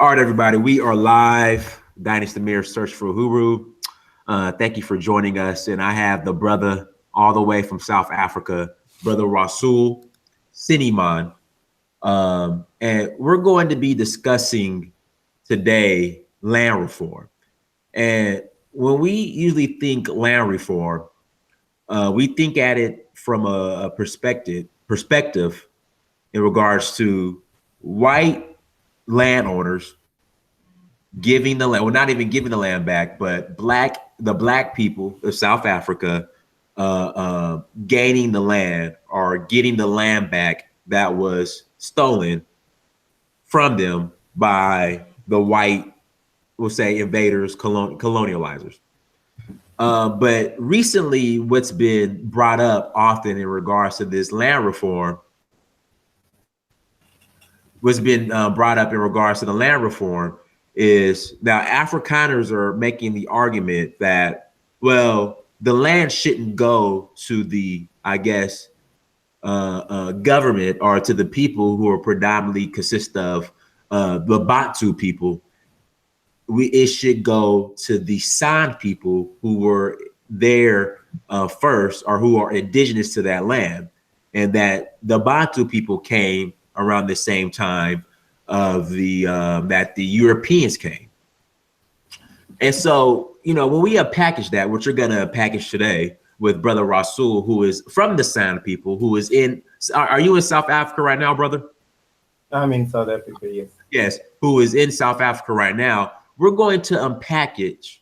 All right, everybody, we are live. Dynasty Mirror Search for Uhuru. Thank you for joining us. And I have the brother all the way from South Africa, brother Rassool, Snyman. And we're going to be discussing today land reform. And when we usually think land reform, we think at it from a perspective in regards to white landowners giving the land, well, not even giving the land back, but the black people of South Africa gaining the land or getting the land back that was stolen from them by the white, we'll say, invaders, colonializers. But recently, what's been brought up often in regards to this land reform, what's been brought up in regards to the land reform is now Afrikaners are making the argument that, well, the land shouldn't go to the, I guess, government or to the people who are predominantly consist of the Bantu people. It should go to the San people who were there first or who are indigenous to that land, and that the Bantu people came around the same time of that the Europeans came. And so, you know, when we package that, which we're gonna package today with brother Rassool, who is from the San people, who is in, are you in South Africa right now, brother? I'm in South Africa, yes. Yes, who is in South Africa right now. We're going to unpackage,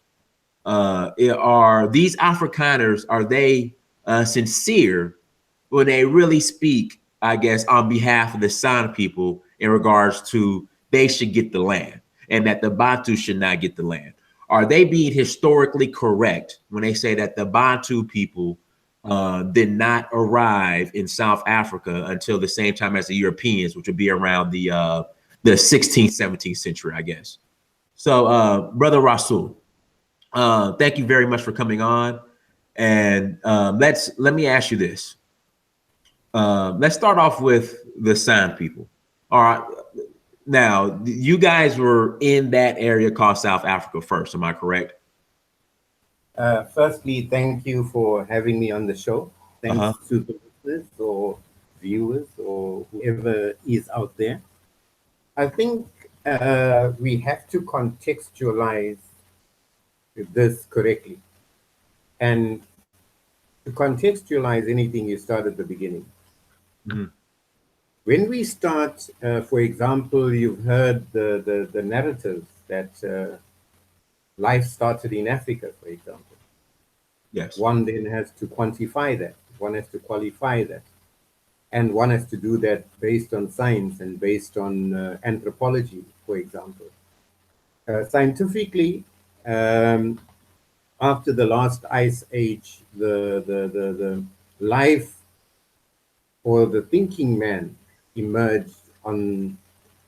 are these Afrikaners, are they sincere when they really speak, I guess, on behalf of the San people in regards to they should get the land and that the Bantu should not get the land? Are they being historically correct when they say that the Bantu people did not arrive in South Africa until the same time as the Europeans, which would be around the 16th, 17th century, I guess? So, brother Rassool, thank you very much for coming on. And let me ask you this. Let's start off with the San people. All right. Now, you guys were in that area called South Africa first. Am I correct? Firstly, thank you for having me on the show. Thanks to the listeners or viewers or whoever is out there. I think we have to contextualize this correctly. And to contextualize anything, you start at the beginning. Mm-hmm. When we start, for example, you've heard the narratives that life started in Africa, for example. Yes. One then has to quantify that. One has to qualify that. And one has to do that based on science and based on anthropology, for example. Scientifically, after the last ice age, the life or the thinking man emerged on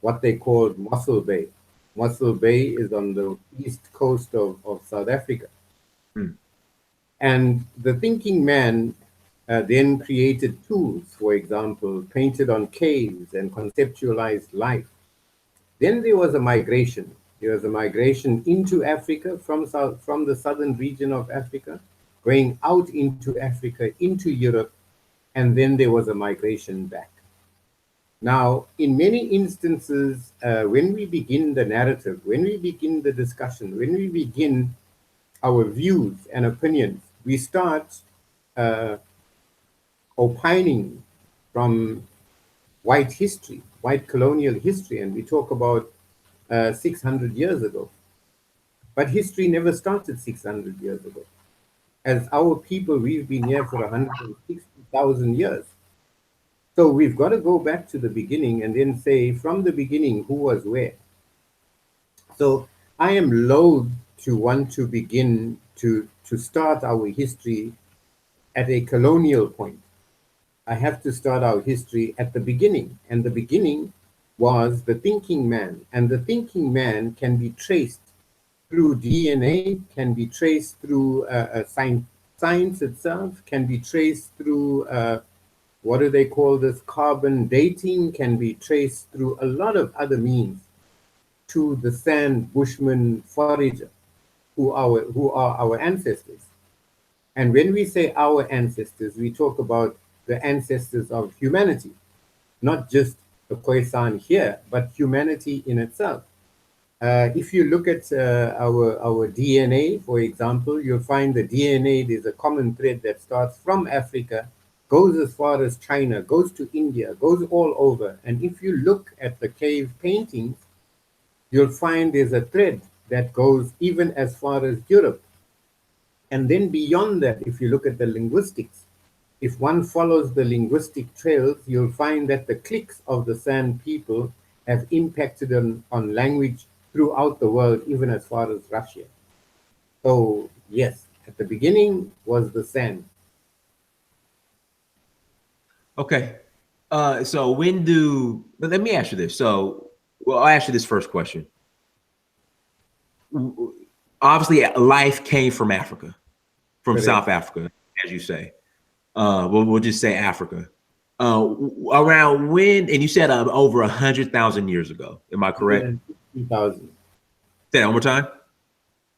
what they called Mossel Bay. Mossel Bay is on the east coast of South Africa. Mm. And the thinking man then created tools, for example, painted on caves and conceptualized life. Then there was a migration. There was a migration into Africa from the southern region of Africa, going out into Africa, into Europe, and then there was a migration back. Now, in many instances, when we begin the narrative, when we begin the discussion, when we begin our views and opinions, we start opining from white history, white colonial history, and we talk about 600 years ago. But history never started 600 years ago. As our people, we've been here for 160,000 years. So we've got to go back to the beginning and then say, from the beginning, who was where? So I am loath to want to begin to start our history at a colonial point. I have to start our history at the beginning. And the beginning was the thinking man. And the thinking man can be traced through DNA, can be traced through science itself, can be traced through what do they call this, carbon dating, can be traced through a lot of other means to the sand bushman forager who are our ancestors. And when we say our ancestors, we talk about the ancestors of humanity, not just the Khoisan here, but humanity in itself. If you look at our DNA, for example, you'll find the DNA, there's a common thread that starts from Africa, goes as far as China, goes to India, goes all over. And if you look at the cave paintings, you'll find there's a thread that goes even as far as Europe. And then beyond that, if you look at the linguistics, if one follows the linguistic trails, you'll find that the cliques of the San people have impacted on language throughout the world, even as far as Russia. So yes, at the beginning was the San. Okay. So when do, but let me ask you this. So, well, I'll ask you this first question. Obviously, life came from Africa, from South Africa, as you say. We'll just say Africa. Around when, and you said over 100,000 years ago. Am I correct? 160,000. Say that one more time.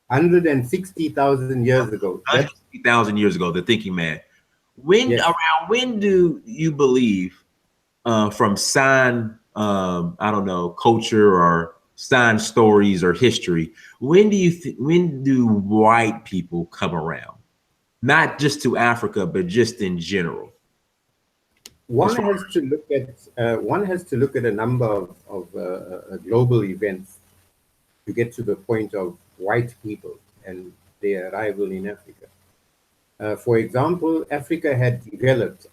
160,000 years ago. 160,000 years ago, the thinking man. When around when do you believe from San I don't know, culture or San stories or history, when do white people come around? Not just to Africa, but just in general. One has to look at a number of global events to get to the point of white people and their arrival in Africa. For example, Africa had developed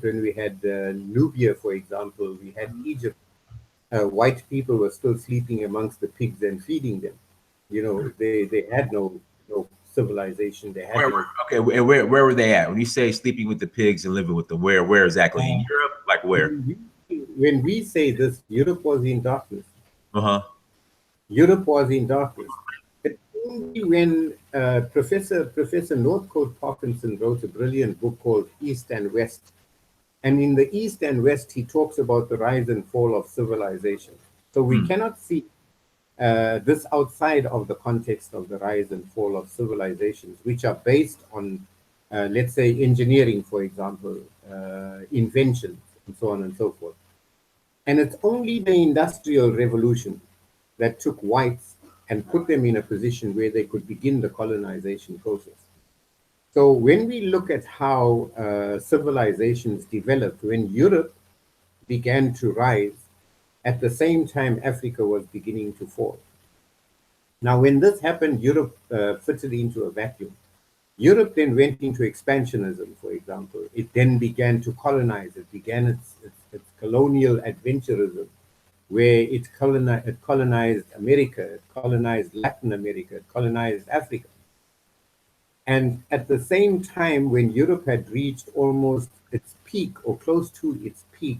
when we had Nubia, for example, we had Egypt. White people were still sleeping amongst the pigs and feeding them. You know, they had no civilization. They had okay, and where were they at? When you say sleeping with the pigs and living with them, where exactly? In Europe? Like where? When we say this, Europe was in darkness. Europe was in darkness. But only when Professor Northcote Parkinson wrote a brilliant book called East and West. And in the East and West, he talks about the rise and fall of civilization. So we cannot see this outside of the context of the rise and fall of civilizations, which are based on, let's say, engineering, for example, inventions, and so on and so forth. And it's only the Industrial Revolution that took whites and put them in a position where they could begin the colonization process. So when we look at how civilizations developed, when Europe began to rise, at the same time Africa was beginning to fall. Now, when this happened, Europe fitted into a vacuum. Europe then went into expansionism, for example. It then began to colonize. It began its colonial adventurism, where it colonized America, it colonized Latin America, it colonized Africa. And at the same time, when Europe had reached almost its peak or close to its peak,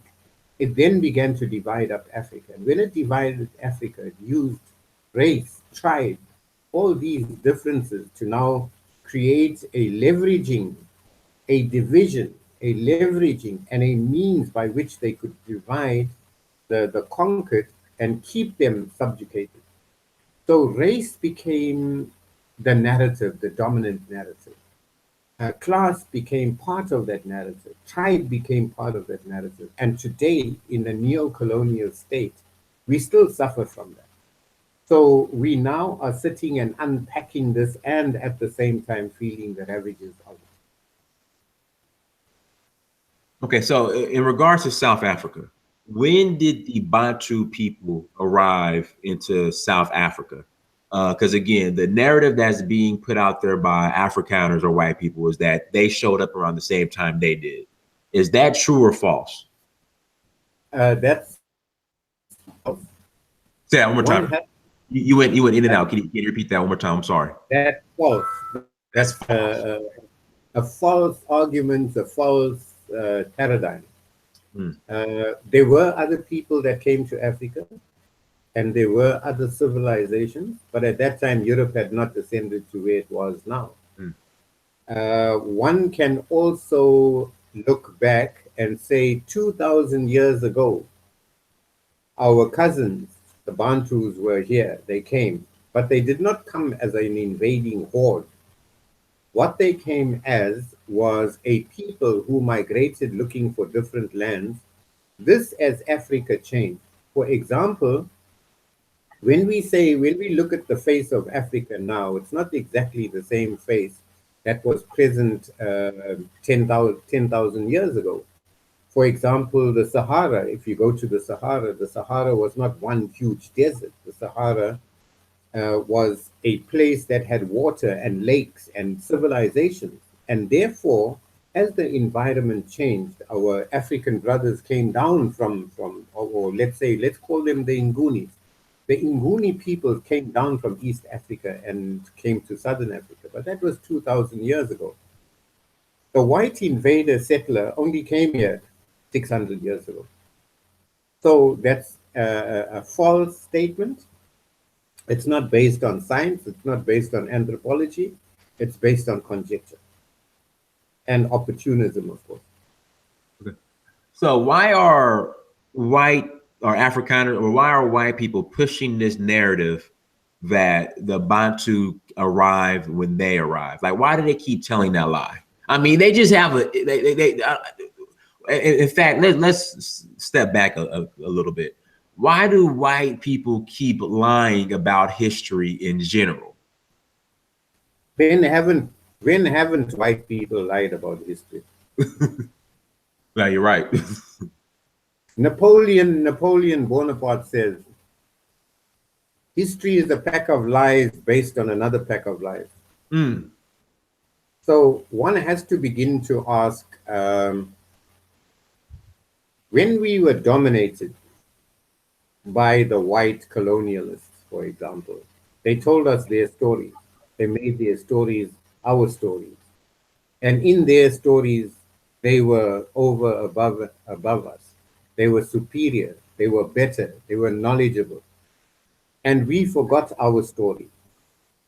it then began to divide up Africa. And when it divided Africa, it used race, tribe, all these differences to now create a leveraging, a division, a leveraging, and a means by which they could divide the conquered and keep them subjugated. So race became the narrative, the dominant narrative. Class became part of that narrative. Tribe became part of that narrative. And today, in the neo-colonial state, we still suffer from that. So we now are sitting and unpacking this and at the same time feeling the ravages of it. Okay, so in regards to South Africa, when did the Bantu people arrive into South Africa? Because again, the narrative that's being put out there by Afrikaners or white people is that they showed up around the same time they did. Is that true or false? That's false. Say that one more time. You went in and out. Can you repeat that one more time? I'm sorry. That's false. That's false. A false argument, a false paradigm. There were other people that came to Africa, and there were other civilizations, but at that time, Europe had not descended to where it was now. One can also look back and say 2,000 years ago, our cousins The Bantus were here, they came, but they did not come as an invading horde. What they came as was a people who migrated looking for different lands. This as Africa changed. For example, when we look at the face of Africa now, it's not exactly the same face that was present 10,000 years ago. For example, the Sahara, if you go to the Sahara was not one huge desert. The Sahara was a place that had water and lakes and civilizations. And therefore, as the environment changed, our African brothers came down or let's say, let's call them the Ngunis. The Nguni people came down from East Africa and came to Southern Africa, but that was 2,000 years ago. The white invader settler only came here 600 years ago. So that's a false statement. It's not based on science. It's not based on anthropology. It's based on conjecture and opportunism, of course. Okay. So why are white or Afrikaners, or why are white people pushing this narrative that the Bantu arrived when they arrived? Like, why do they keep telling that lie? I mean, they just have in fact, let's step back a little bit. Why do white people keep lying about history in general? When haven't white people lied about history? No, you're right. Napoleon Bonaparte says, history is a pack of lies based on another pack of lies. Mm. So one has to begin to ask, when we were dominated by the white colonialists, for example, they told us their stories. They made their stories our stories. And in their stories, they were above us. They were superior. They were better. They were knowledgeable. And we forgot our story.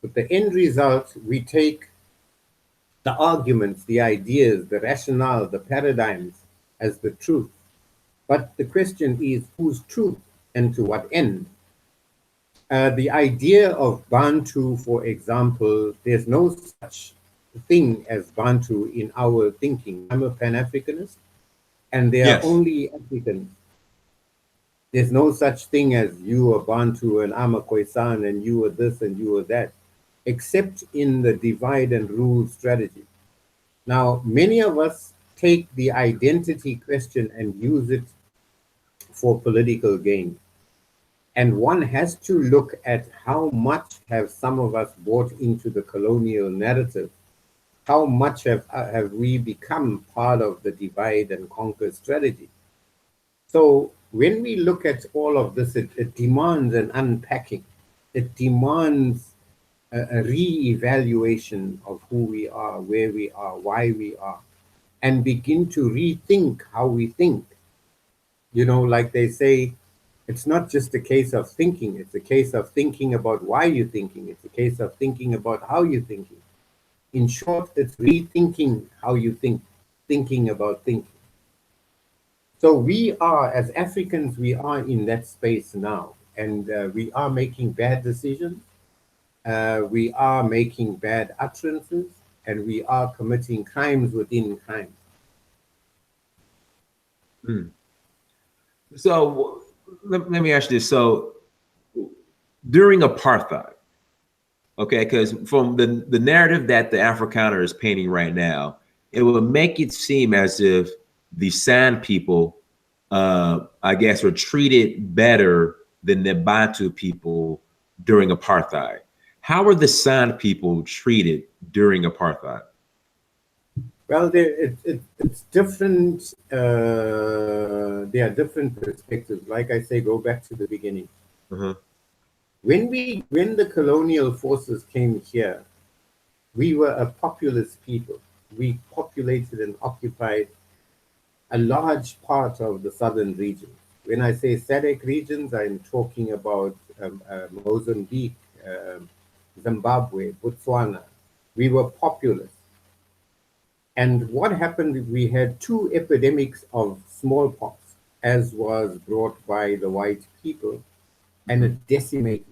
But the end result, we take the arguments, the ideas, the rationale, the paradigms as the truth. But the question is, whose truth and to what end? The idea of Bantu, for example, there's no such thing as Bantu in our thinking. I'm a Pan-Africanist, and they are Yes. only Africans. There's no such thing as you are Bantu and I'm a Khoisan and you are this and you are that, except in the divide and rule strategy. Now, many of us take the identity question and use it for political gain. And one has to look at how much have some of us bought into the colonial narrative. How much have we become part of the divide and conquer strategy? So when we look at all of this, it demands an unpacking. It demands a re-evaluation of who we are, where we are, why we are, and begin to rethink how we think. You know, like they say, it's not just a case of thinking, it's a case of thinking about why you're thinking, it's a case of thinking about how you're thinking. In short, it's rethinking how you think, thinking about thinking. So we are, as Africans, we are in that space now, and we are making bad decisions, we are making bad utterances, and we are committing crimes within crimes. Mm. So let me ask you this. So during apartheid, okay, because from the narrative that the Afrikaner is painting right now, it will make it seem as if the San people, I guess, were treated better than the Bantu people during apartheid. How were the San people treated during apartheid? Well, it's different. There are different perspectives. Like I say, go back to the beginning. Uh-huh. When the colonial forces came here, we were a populous people. We populated and occupied a large part of the southern region. When I say SADC regions, I'm talking about Mozambique, Zimbabwe, Botswana. We were populous. And what happened, we had two epidemics of smallpox, as was brought by the white people. and it decimated.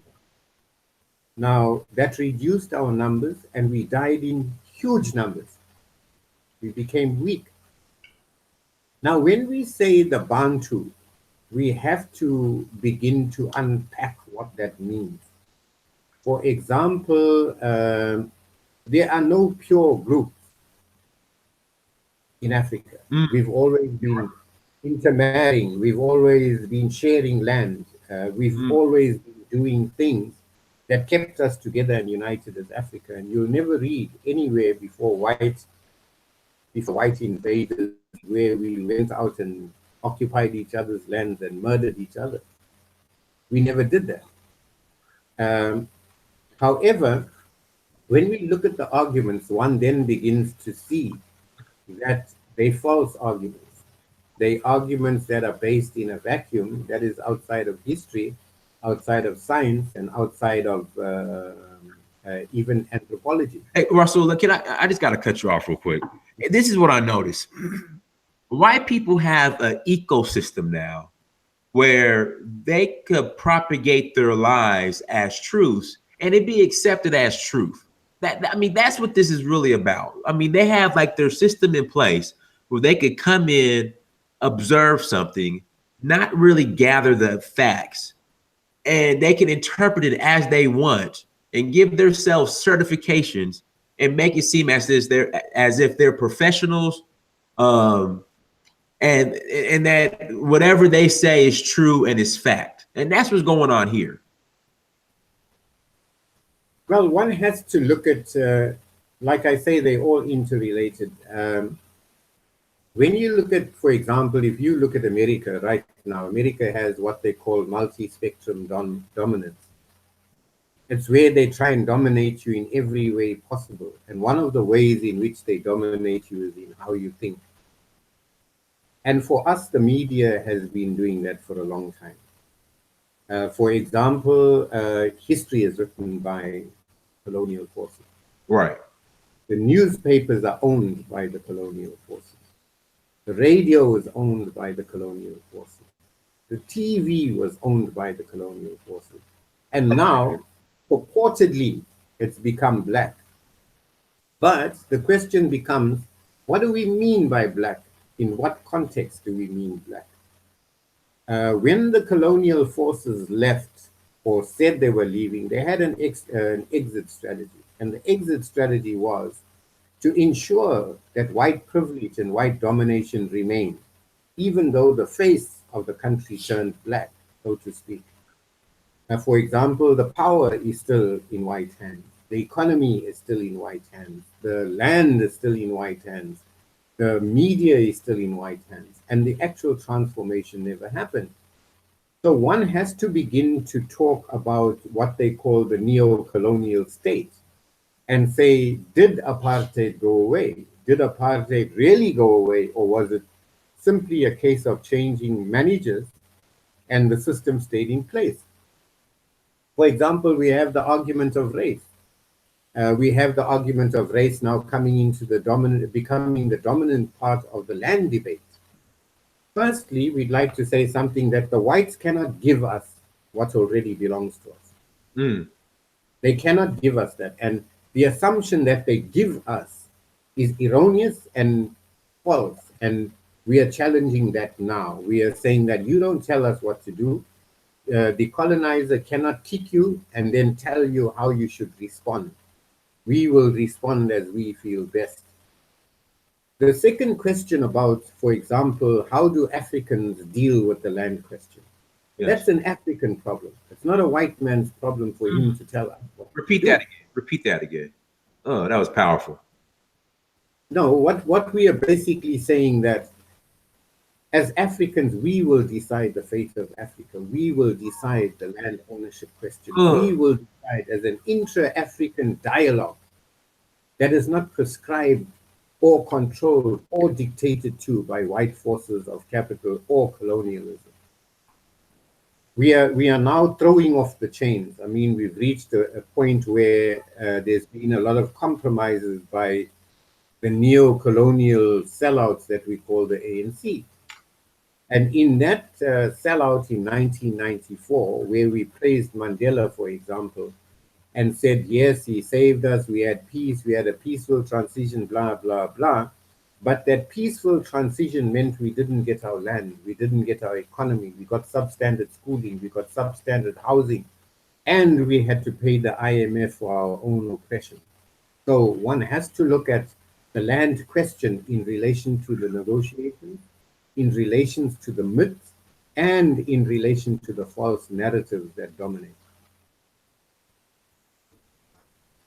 Now, that reduced our numbers, and we died in huge numbers. We became weak. Now, when we say the Bantu, we have to begin to unpack what that means. For example, there are no pure groups in Africa. Mm, We've always been intermarrying, we've always been sharing land, we've mm. always been doing things that kept us together and united as Africa. And you'll never read anywhere before white invaders where we went out and occupied each other's lands and murdered each other. We never did that. However, when we look at the arguments, one then begins to see that they're false arguments. They arguments that are based in a vacuum that is outside of history, outside of science, and outside of even anthropology. Hey, Russell, look, I just got to cut you off real quick. This is what I noticed. White people have an ecosystem now where they could propagate their lies as truths and it be accepted as truth. I mean, that's what this is really about. I mean, they have like their system in place where they could come in, observe something, not really gather the facts, and they can interpret it as they want and give themselves certifications and make it seem as if they're professionals, and that whatever they say is true and is fact. And that's what's going on here. Well, one has to look at, like I say, they're all interrelated. When you look at, for example, if you look at America right now, America has what they call multi-spectrum dominance. It's where they try and dominate you in every way possible. And one of the ways in which they dominate you is in how you think. And for us, the media has been doing that for a long time. For example, history is written by colonial forces. Right. The newspapers are owned by the colonial forces. The radio is owned by the colonial forces. The TV was owned by the colonial forces. And now, purportedly, it's become black. But the question becomes, what do we mean by black? In what context do we mean black? When the colonial forces left or said they were leaving, they had an exit strategy. And the exit strategy was to ensure that white privilege and white domination remained, even though the face of the country turned black, so to speak. For example, the power is still in white hands. The economy is still in white hands. The land is still in white hands. The media is still in white hands. And the actual transformation never happened. So one has to begin to talk about what they call the neo-colonial state and say, did apartheid go away? Did apartheid really go away? Or was it simply a case of changing managers and the system stayed in place? For example, we have the argument of race. We have the argument of race now coming into becoming the dominant part of the land debate. Firstly, we'd like to say something that the whites cannot give us what already belongs to us. Mm. They cannot give us that. And the assumption that they give us is erroneous and false. And we are challenging that now. We are saying that you don't tell us what to do. The colonizer cannot kick you and then tell you how you should respond. We will respond as we feel best. The second question about, for example, how do Africans deal with the land question? Yes. That's an African problem. It's not a white man's problem for him to tell us. Repeat that again. Repeat that again. Oh, that was powerful. No, what we are basically saying that as Africans, we will decide the fate of Africa. We will decide the land ownership question. We will decide as an intra-African dialogue that is not prescribed or controlled or dictated to by white forces of capital or colonialism. We are now throwing off the chains. I mean, we've reached a point where there's been a lot of compromises by the neo-colonial sellouts that we call the ANC. And in that sellout in 1994, where we praised Mandela, for example, and said, yes, he saved us, we had peace, we had a peaceful transition, blah, blah, blah. But that peaceful transition meant we didn't get our land, we didn't get our economy, we got substandard schooling, we got substandard housing, and we had to pay the IMF for our own oppression. So one has to look at the land question in relation to the negotiations, in relation to the myths, and in relation to the false narratives that dominate.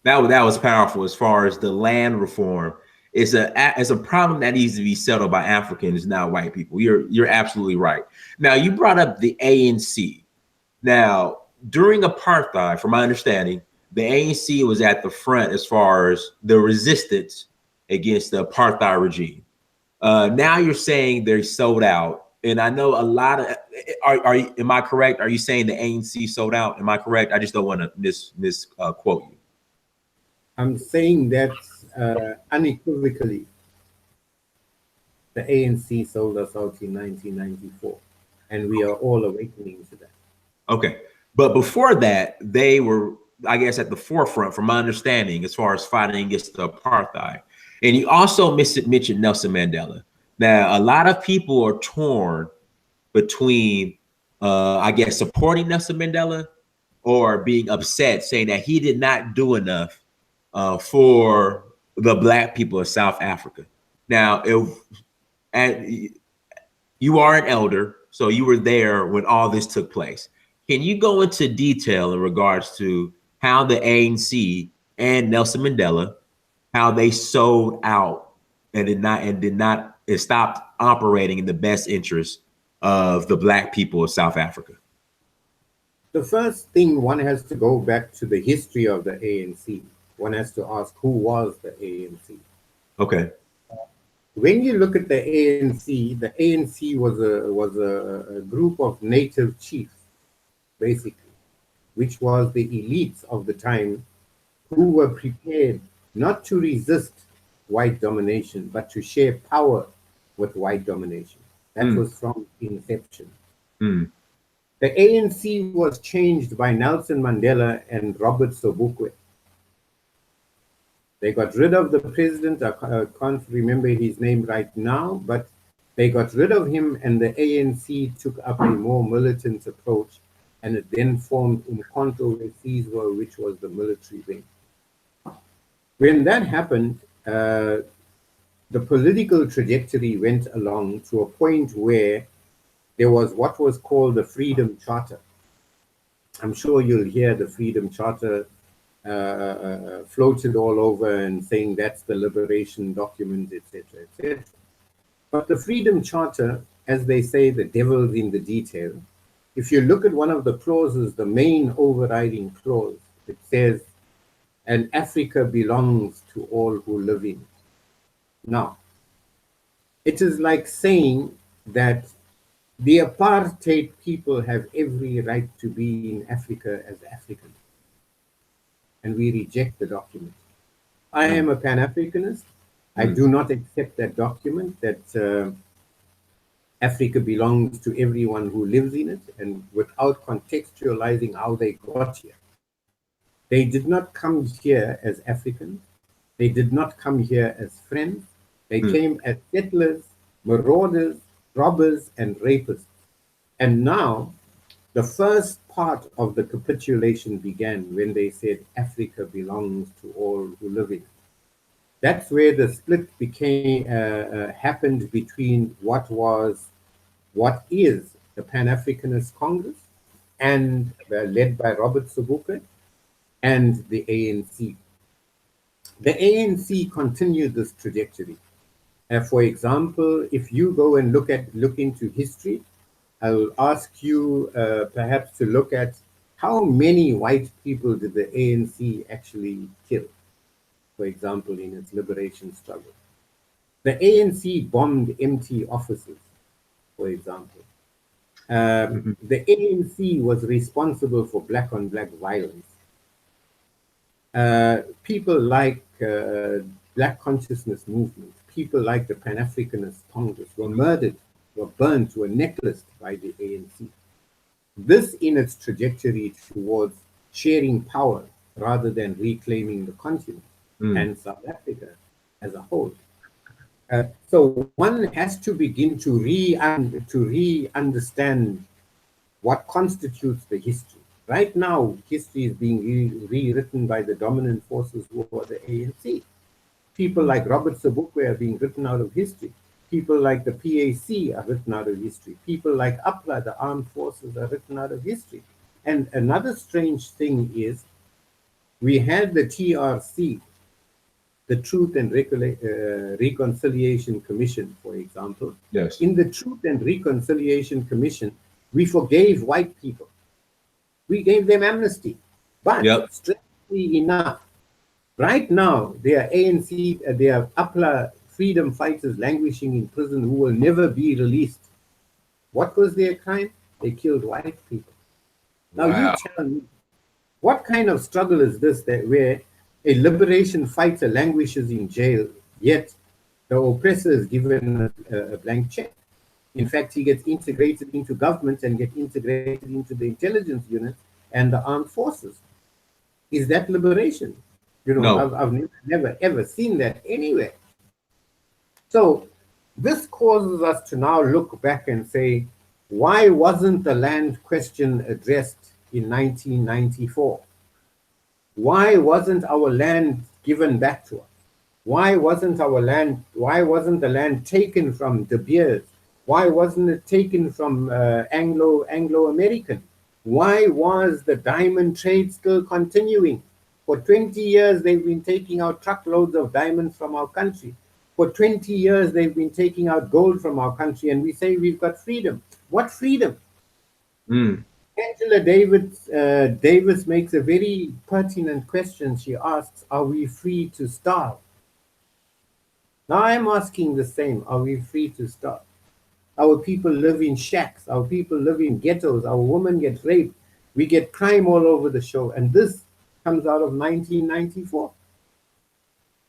That was powerful as far as the land reform. It's a problem that needs to be settled by Africans, not white people. You're absolutely right. Now you brought up the ANC. Now during apartheid, from my understanding, the ANC was at the front as far as the resistance against the apartheid regime. Now you're saying they're sold out, and I know a lot of. Am I correct? Are you saying the ANC sold out? Am I correct? I just don't want to misquote you. I'm saying that unequivocally, the ANC sold us out in 1994, and we are all awakening to that. Okay. But before that, they were, I guess, at the forefront, from my understanding, as far as fighting against the apartheid. And you also mentioned Nelson Mandela. Now, a lot of people are torn between, I guess, supporting Nelson Mandela or being upset, saying that he did not do enough for the Black people of South Africa. Now, you are an elder, so you were there when all this took place. Can you go into detail in regards to how the ANC and Nelson Mandela, how they sold out and did not it stopped operating in the best interest of the Black people of South Africa? The first thing, one has to go back to the history of the ANC. One has to ask, who was the ANC? Okay. When you look at the ANC was a group of native chiefs, basically, which was the elites of the time, who were prepared not to resist white domination, but to share power with white domination. That was from inception. Mm. The ANC was changed by Nelson Mandela and Robert Sobukwe. They got rid of the president, I can't remember his name right now, but they got rid of him, and the ANC took up a more militant approach, and it then formed Umkhonto weSizwe, which was the military wing. When that happened, the political trajectory went along to a point where there was what was called the Freedom Charter. I'm sure you'll hear the Freedom Charter floated all over and saying that's the liberation document, etc., etc. But the Freedom Charter, as they say, the devil's in the detail. If you look at one of the clauses, the main overriding clause, it says, and Africa belongs to all who live in it. Now, it is like saying that the apartheid people have every right to be in Africa as Africans. And we reject the document. I am a Pan-Africanist. I do not accept that document, that Africa belongs to everyone who lives in it, and without contextualizing how they got here. They did not come here as Africans. They did not come here as friends. They came as settlers, marauders, robbers, and rapists. And now, the first part of the capitulation began when they said Africa belongs to all who live in it. That's where the split happened between what is the Pan-Africanist Congress, and led by Robert Sobukwe, and the ANC. The ANC continued this trajectory. For example, if you go and look into history, I will ask you perhaps to look at how many white people did the ANC actually kill, for example, in its liberation struggle. The ANC bombed empty offices, for example. The ANC was responsible for black-on-black violence. People like Black Consciousness Movement, people like the Pan-Africanist Congress were murdered were burnt, were necklaced by the ANC. This in its trajectory towards sharing power rather than reclaiming the continent and South Africa as a whole. So one has to begin to re-understand what constitutes the history. Right now, history is being rewritten by the dominant forces who are the ANC. People like Robert Sobukwe are being written out of history. People like the PAC are written out of history. People like APLA, the armed forces, are written out of history. And another strange thing is we had the TRC, the Truth and Reconciliation Commission, for example. Yes. In the Truth and Reconciliation Commission, we forgave white people. We gave them amnesty. But strangely enough, right now, there are ANC, there are APLA freedom fighters languishing in prison who will never be released. What was their crime? They killed white people. Now you tell me, what kind of struggle is this that where a liberation fighter languishes in jail, yet the oppressor is given a blank check? In fact, he gets integrated into government and gets integrated into the intelligence unit and the armed forces. Is that liberation? You know, No. I've never ever seen that anywhere. So this causes us to now look back and say, why wasn't the land question addressed in 1994? Why wasn't our land given back to us? Why wasn't the land taken from De Beers? Why wasn't it taken from Anglo-American? Why was the diamond trade still continuing? For 20 years, they've been taking out truckloads of diamonds from our country. For 20 years, they've been taking out gold from our country, and we say we've got freedom. What freedom? Angela Davis makes a very pertinent question. She asks, are we free to starve? Now I'm asking the same. Are we free to starve? Our people live in shacks. Our people live in ghettos. Our women get raped. We get crime all over the show. And this comes out of 1994.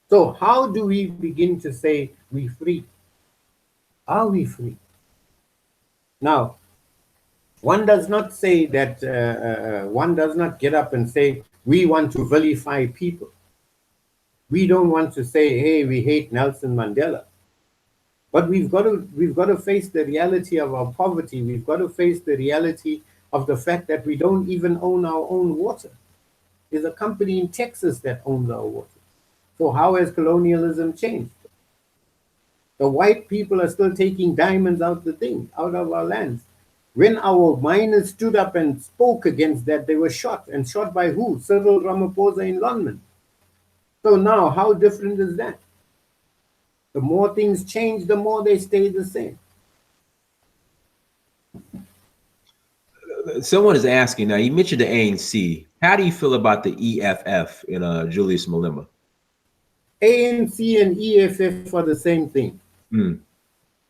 So how do we begin to say we're free? Are we free? Now, one does not say that, one does not get up and say, we want to vilify people. We don't want to say, hey, we hate Nelson Mandela. But we've got to face the reality of our poverty. We've got to face the reality of the fact that we don't even own our own water. There's a company in Texas that owns our water. So how has colonialism changed? The white people are still taking diamonds out of our lands. When our miners stood up and spoke against that, they were shot. And shot by who? Cyril Ramaphosa in London. So now, how different is that? The more things change, the more they stay the same. Someone is asking now, you mentioned the ANC. How do you feel about the EFF in Julius Malema? ANC and EFF are the same thing.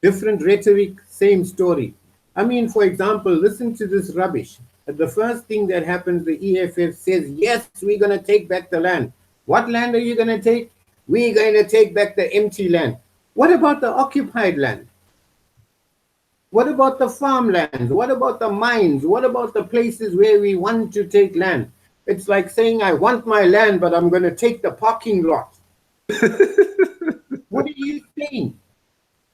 Different rhetoric, same story. I mean, for example, listen to this rubbish. The first thing that happens, the EFF says, yes, we're going to take back the land. What land are you going to take? We're going to take back the empty land. What about the occupied land? What about the farmlands? What about the mines? What about the places where we want to take land? It's like saying, I want my land, but I'm going to take the parking lot. What are you saying?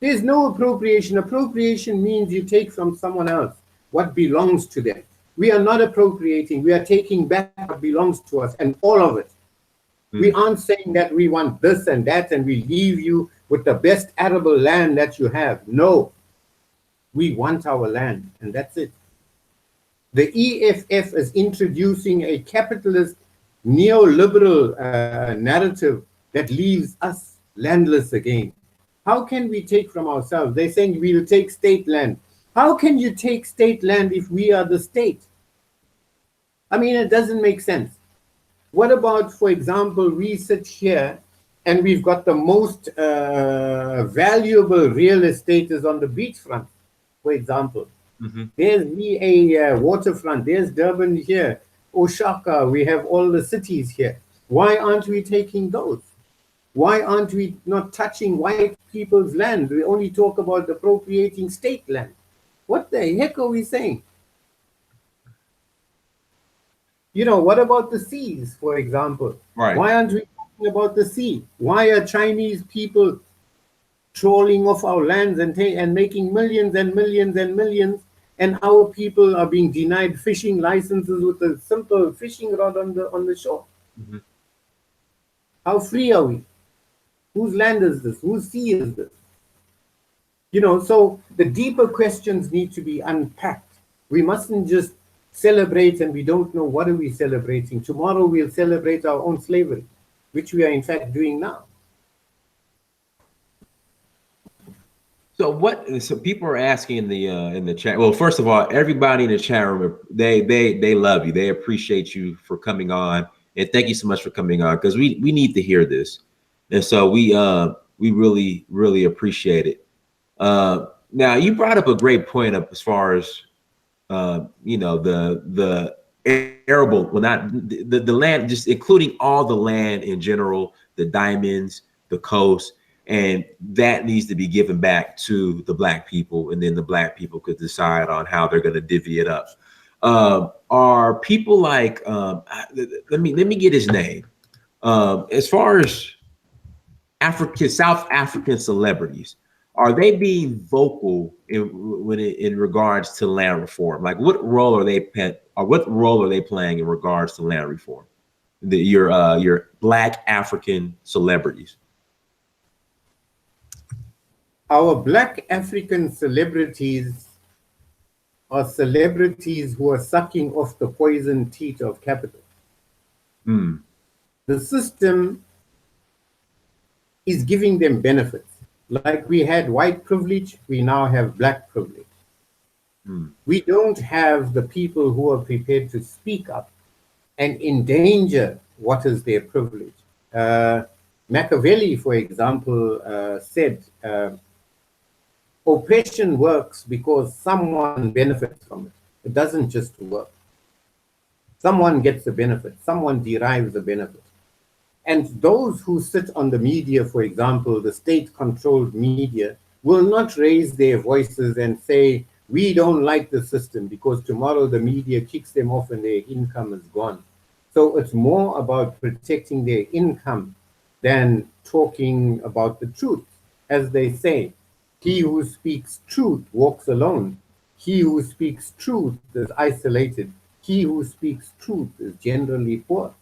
There's no appropriation. Appropriation means you take from someone else what belongs to them. We are not appropriating. We are taking back what belongs to us, and all of it. We aren't saying that we want this and that and we leave you with the best arable land that you have. No. We want our land, and that's it. The EFF is introducing a capitalist neoliberal narrative that leaves us landless again. How can we take from ourselves? They're saying we will take state land. How can you take state land if we are the state? I mean, it doesn't make sense. What about, for example, we sit here and we've got the most valuable real estate is on the beachfront, for example. There's a waterfront. There's Durban here, Osaka. We have all the cities here. Why aren't we taking those? Why aren't we not touching white people's land? We only talk about appropriating state land. What the heck are we saying? You know, what about the seas, for example? Right. Why aren't we talking about the sea? Why are Chinese people trolling off our lands and making millions and millions and millions, and our people are being denied fishing licenses with a simple fishing rod on the shore? Mhm. How free are we? Whose land is this? Whose sea is this? You know, so the deeper questions need to be unpacked. We mustn't just celebrate and we don't know what are we celebrating. Tomorrow we'll celebrate our own slavery, which we are in fact doing now. So what? So people are asking in the chat. Well, first of all, everybody in the chat room, they love you. They appreciate you for coming on, and thank you so much for coming on because we need to hear this, and so we really appreciate it. Now you brought up a great point up as far as you know the arable, well not the land, just including all the land in general, the diamonds, the coast, and that needs to be given back to the black people, and then the black people could decide on how they're going to divvy it up. Are people like let me get his name. As far as South African celebrities, are they being vocal in regards to land reform? Like, what role are what role are they playing in regards to land reform? Your Black African celebrities. Our Black African celebrities are celebrities who are sucking off the poison teat of capital. Mm. The system is giving them benefits. Like we had white privilege, we now have black privilege. Mm. We don't have the people who are prepared to speak up and endanger what is their privilege. Machiavelli, for example, said, oppression works because someone benefits from it. It doesn't just work. Someone gets the benefit, someone derives the benefit. And those who sit on the media, for example, the state-controlled media, will not raise their voices and say, we don't like the system, because tomorrow the media kicks them off and their income is gone. So it's more about protecting their income than talking about the truth. As they say, he who speaks truth walks alone. He who speaks truth is isolated. He who speaks truth is generally poor.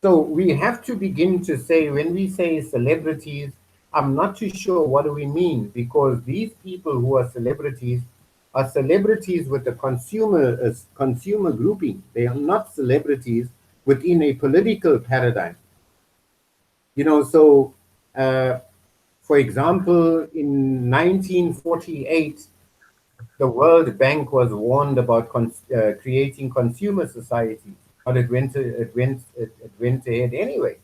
So we have to begin to say, when we say celebrities, I'm not too sure what do we mean, because these people who are celebrities with a consumer grouping. They are not celebrities within a political paradigm. You know, so for example, in 1948, the World Bank was warned about creating consumer societies, but it went ahead anyway.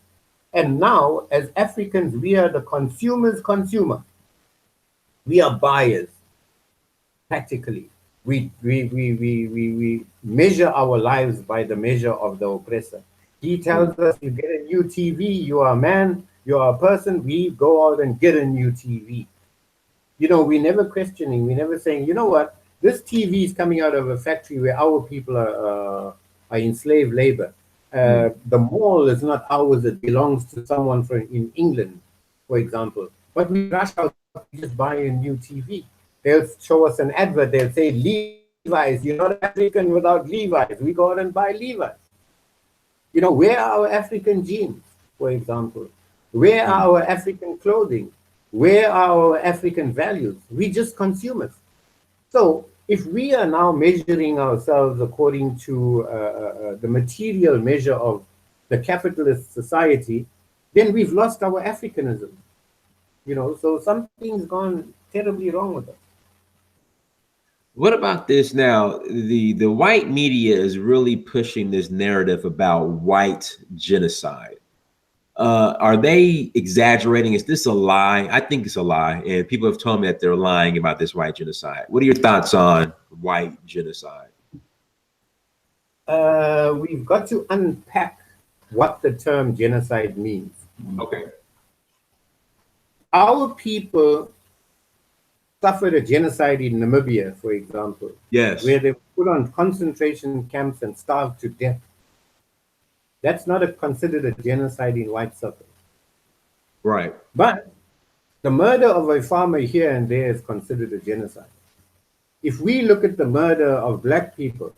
And now, as Africans, we are the consumer's consumer. We are buyers, practically. We measure our lives by the measure of the oppressor. He tells us, you get a new TV, you are a man, you are a person, we go out and get a new TV. You know, we never questioning, we never saying, you know what, this TV is coming out of a factory where our people are enslaved labor. The mall is not ours, it belongs to someone in England, for example. But we rush out to just buy a new TV. They'll show us an advert, they'll say, Levi's, you're not African without Levi's. We go out and buy Levi's. You know, where are our African jeans, for example? Where are our African clothing? Where are our African values? We just consumers. So if we are now measuring ourselves according to the material measure of the capitalist society, then we've lost our Africanism. You know, so something's gone terribly wrong with us. What about this now? The white media is really pushing this narrative about white genocide. Are they exaggerating? Is this a lie? I think it's a lie, and people have told me that they're lying about this white genocide. What are your thoughts on white genocide? We've got to unpack what the term genocide means. Okay. Our people suffered a genocide in Namibia, for example, Yes. where they were put on concentration camps and starved to death. That's not considered a genocide in white circles. Right. But the murder of a farmer here and there is considered a genocide. If we look at the murder of black people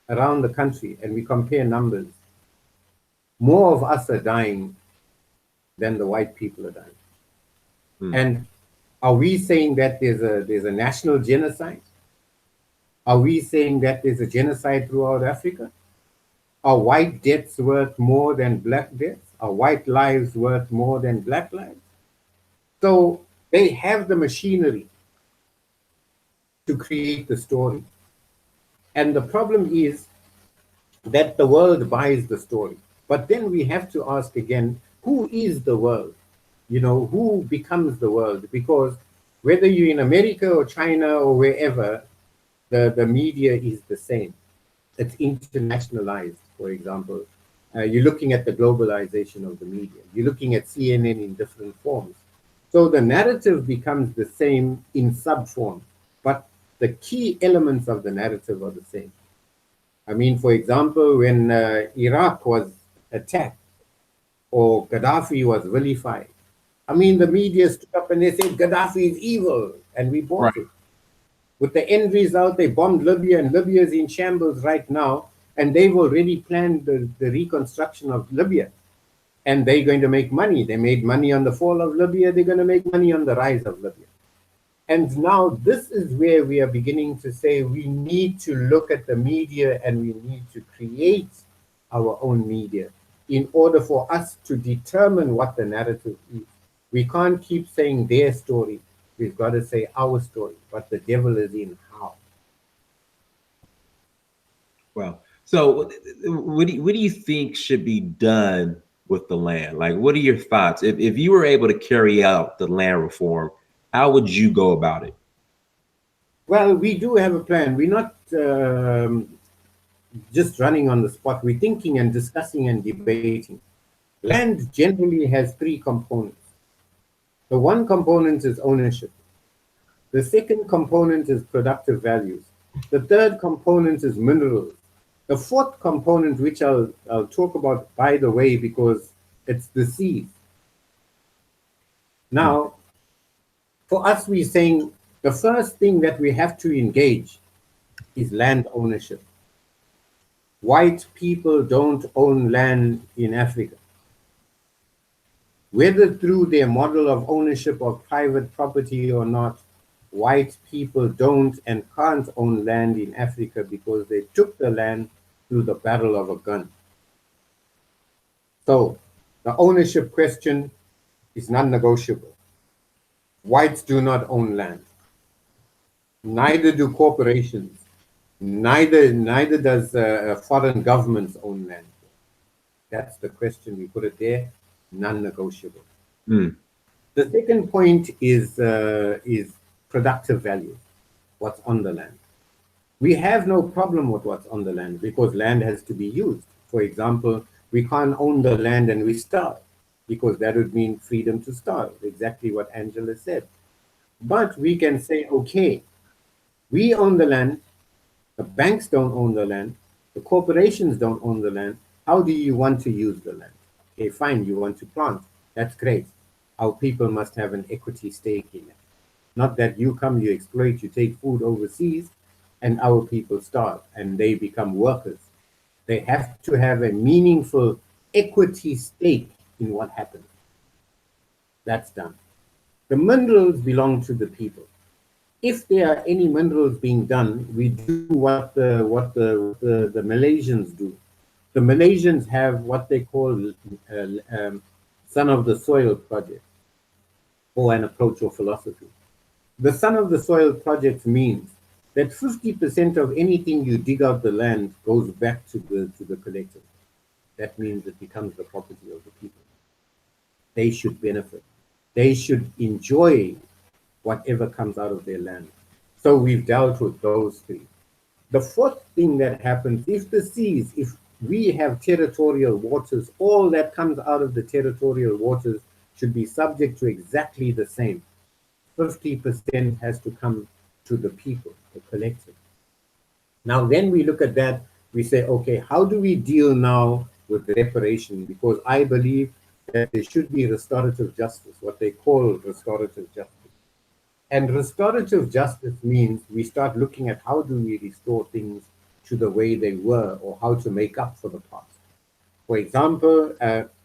around the country and we compare numbers, more of us are dying than the white people are dying. Mm. And are we saying that there's a national genocide? Are we saying that there's a genocide throughout Africa? Are white deaths worth more than black deaths? Are white lives worth more than black lives? So they have the machinery to create the story. And the problem is that the world buys the story. But then we have to ask again, who is the world? You know, who becomes the world? Because whether you're in America or China or wherever, the media is the same. It's internationalized, for example. You're looking at the globalization of the media. You're looking at CNN in different forms. So the narrative becomes the same in sub form, but the key elements of the narrative are the same. I mean, for example, when Iraq was attacked or Gaddafi was vilified, I mean, the media stood up and they said Gaddafi is evil, and we Right. bought it. With the end result, they bombed Libya, and Libya is in shambles right now, and they've already planned the reconstruction of Libya, and they're going to make money. They made money on the fall of Libya, they're going to make money on the rise of Libya. And now this is where we are beginning to say we need to look at the media and we need to create our own media in order for us to determine what the narrative is. We can't keep saying their story. We've got to say our story, but the devil is in how. Well, so what do you think should be done with the land? Like, what are your thoughts? If you were able to carry out the land reform, how would you go about it? Well, we do have a plan. We're not just running on the spot. We're thinking and discussing and debating. Land generally has three components. The one component is ownership. The second component is productive values. The third component is minerals. The fourth component, which I'll talk about by the way, because it's the seas. Now, for us, we're saying the first thing that we have to engage is land ownership. White people don't own land in Africa. Whether through their model of ownership of private property or not, white people don't and can't own land in Africa because they took the land through the barrel of a gun. So the ownership question is non-negotiable. Whites do not own land. Neither do corporations. Neither does foreign governments own land. That's the question. We put it there, non-negotiable. Mm. The second point is productive value, what's on the land. We have no problem with what's on the land because land has to be used. For example, we can't own the land and we starve because that would mean freedom to starve, exactly what Angela said. But we can say, okay, we own the land, the banks don't own the land, the corporations don't own the land. How do you want to use the land? Okay, fine, you want to plant. That's great. Our people must have an equity stake in it. Not that you come, you exploit, you take food overseas, and our people starve and they become workers. They have to have a meaningful equity stake in what happens. That's done. The minerals belong to the people. If there are any minerals being done, we do what the Malaysians do. The Malaysians have what they call son of the soil project or an approach or philosophy. The son of the soil project means that 50% of anything you dig out the land goes back to the collective. That means it becomes the property of the people. They should benefit. They should enjoy whatever comes out of their land. So we've dealt with those three. The fourth thing that happens, if the seas, if we have territorial waters. All that comes out of the territorial waters should be subject to exactly the same. 50% has to come to the people, the collective. Now, then we look at that, we say, okay, how do we deal now with reparation? Because I believe that there should be restorative justice, what they call restorative justice. And restorative justice means we start looking at how do we restore things to the way they were or how to make up for the past. For example,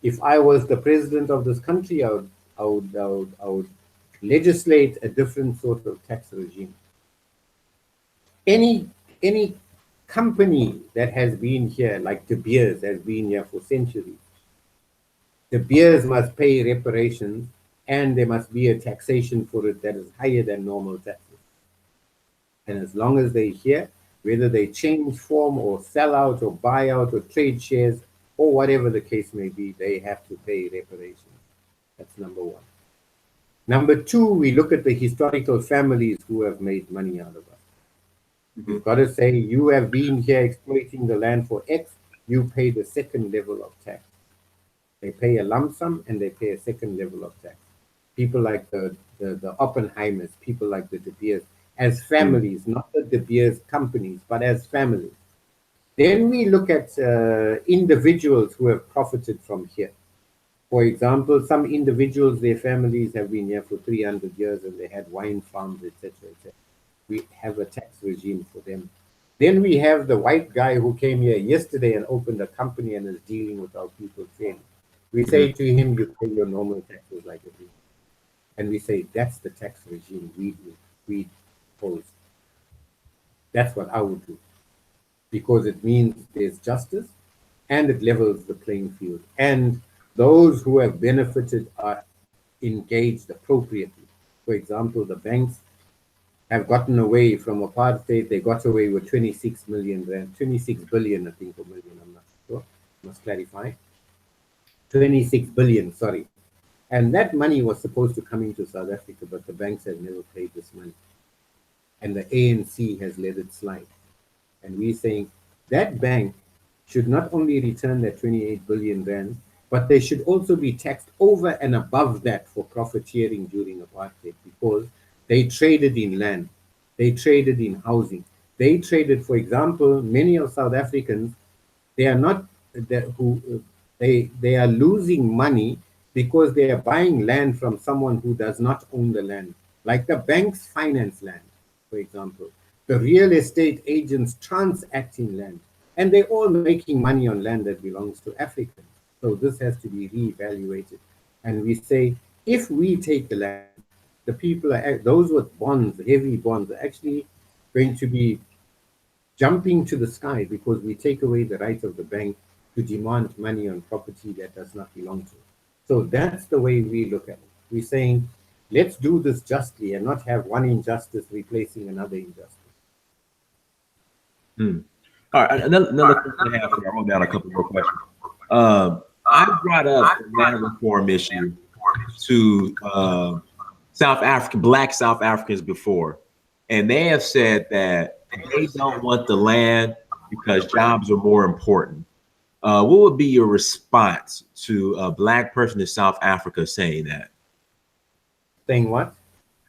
if I was the president of this country, I would legislate a different sort of tax regime. Any company that has been here, like De Beers has been here for centuries, De Beers must pay reparations and there must be a taxation for it that is higher than normal taxes. And as long as they're here, whether they change form or sell out or buy out or trade shares or whatever the case may be, they have to pay reparations. That's number one. Number two, we look at the historical families who have made money out of us. You've got to say, you have been here exploiting the land for X, you pay the second level of tax. They pay a lump sum and they pay a second level of tax. People like the Oppenheimers, people like the De Beers, as families, not the De Beers companies, but as families. Then we look at individuals who have profited from here. For example, some individuals, their families have been here for 300 years and they had wine farms, etc., etc. We have a tax regime for them. Then we have the white guy who came here yesterday and opened a company and is dealing with our people fairly. We say to him, you pay your normal taxes like everyone. And we say, that's the tax regime we pose. That's what I would do. Because it means there's justice and it levels the playing field. And those who have benefited are engaged appropriately. For example, the banks have gotten away from apartheid. They got away with 26 million rand, 26 billion, I think, or million, I'm not sure. Must clarify. 26 billion, sorry. And that money was supposed to come into South Africa, but the banks have never paid this money. And the ANC has let it slide. And we're saying that bank should not only return that 28 billion rand, but they should also be taxed over and above that for profiteering during apartheid, because they traded in land, they traded in housing, they traded, for example, many of South Africans, they are not they are losing money because they are buying land from someone who does not own the land, like the banks finance land, for example. The real estate agents transacting land, and they're all making money on land that belongs to Africans. So this has to be reevaluated. And we say, if we take the land, the people are, those with bonds, heavy bonds, are actually going to be jumping to the sky because we take away the right of the bank to demand money on property that does not belong to it. So that's the way we look at it. We're saying, let's do this justly and not have one injustice replacing another injustice. All right, another question I have for you. I wrote down a couple more questions. I brought up the land reform issue to Black South Africans before, and they have said that they don't want the land because jobs are more important. What would be your response to a Black person in South Africa saying that? Saying what?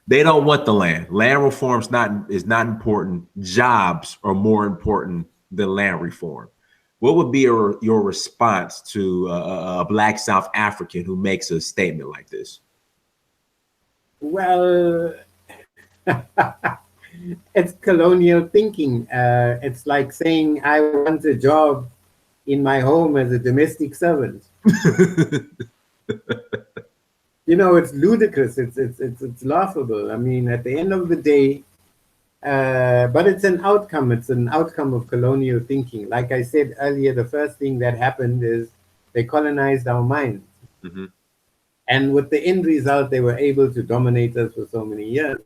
They don't want the land. Land reform is not important. Jobs are more important than land reform. What would be your response to a Black South African who makes a statement like this? Well, it's colonial thinking. It's like saying I want a job in my home as a domestic servant. You know, it's ludicrous. It's laughable. I mean, at the end of the day, but it's an outcome. It's an outcome of colonial thinking. Like I said earlier, the first thing that happened is they colonized our minds. Mm-hmm. And with the end result, they were able to dominate us for so many years.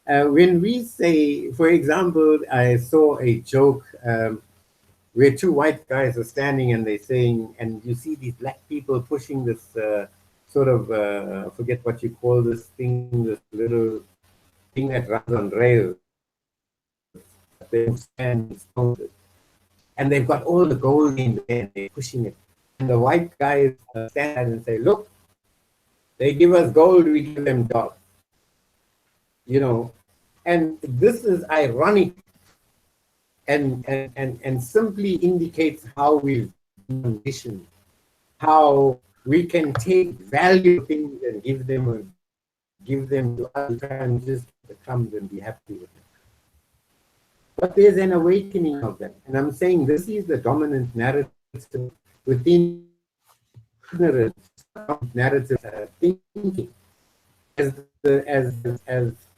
When we say, for example, I saw a joke where two white guys are standing and they're saying, and you see these Black people pushing this sort of, I forget what you call this thing, this little thing that runs on rails. They stand and stones it. and they've got all the gold in there and they're pushing it. And the white guys stand and say, look, they give us gold, we give them jobs. You know, and this is ironic and simply indicates how we've been conditioned, how we can take value things and give them to others and just get the crumbs and be happy with it. But there's an awakening of that. And I'm saying this is the dominant narrative within narrative thinking. As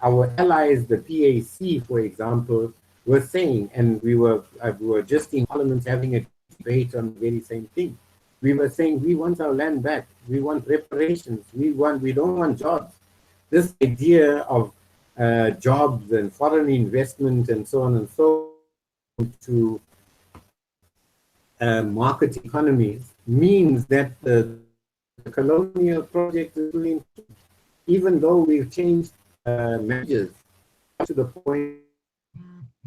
our allies, the PAC, for example, were saying, and we were just in Parliament having a debate on the very same thing. We were saying we want our land back, we want reparations, we don't want jobs. This idea of jobs and foreign investment and so on and so on to market economies means that the colonial project is doing, even though we've changed managers to the point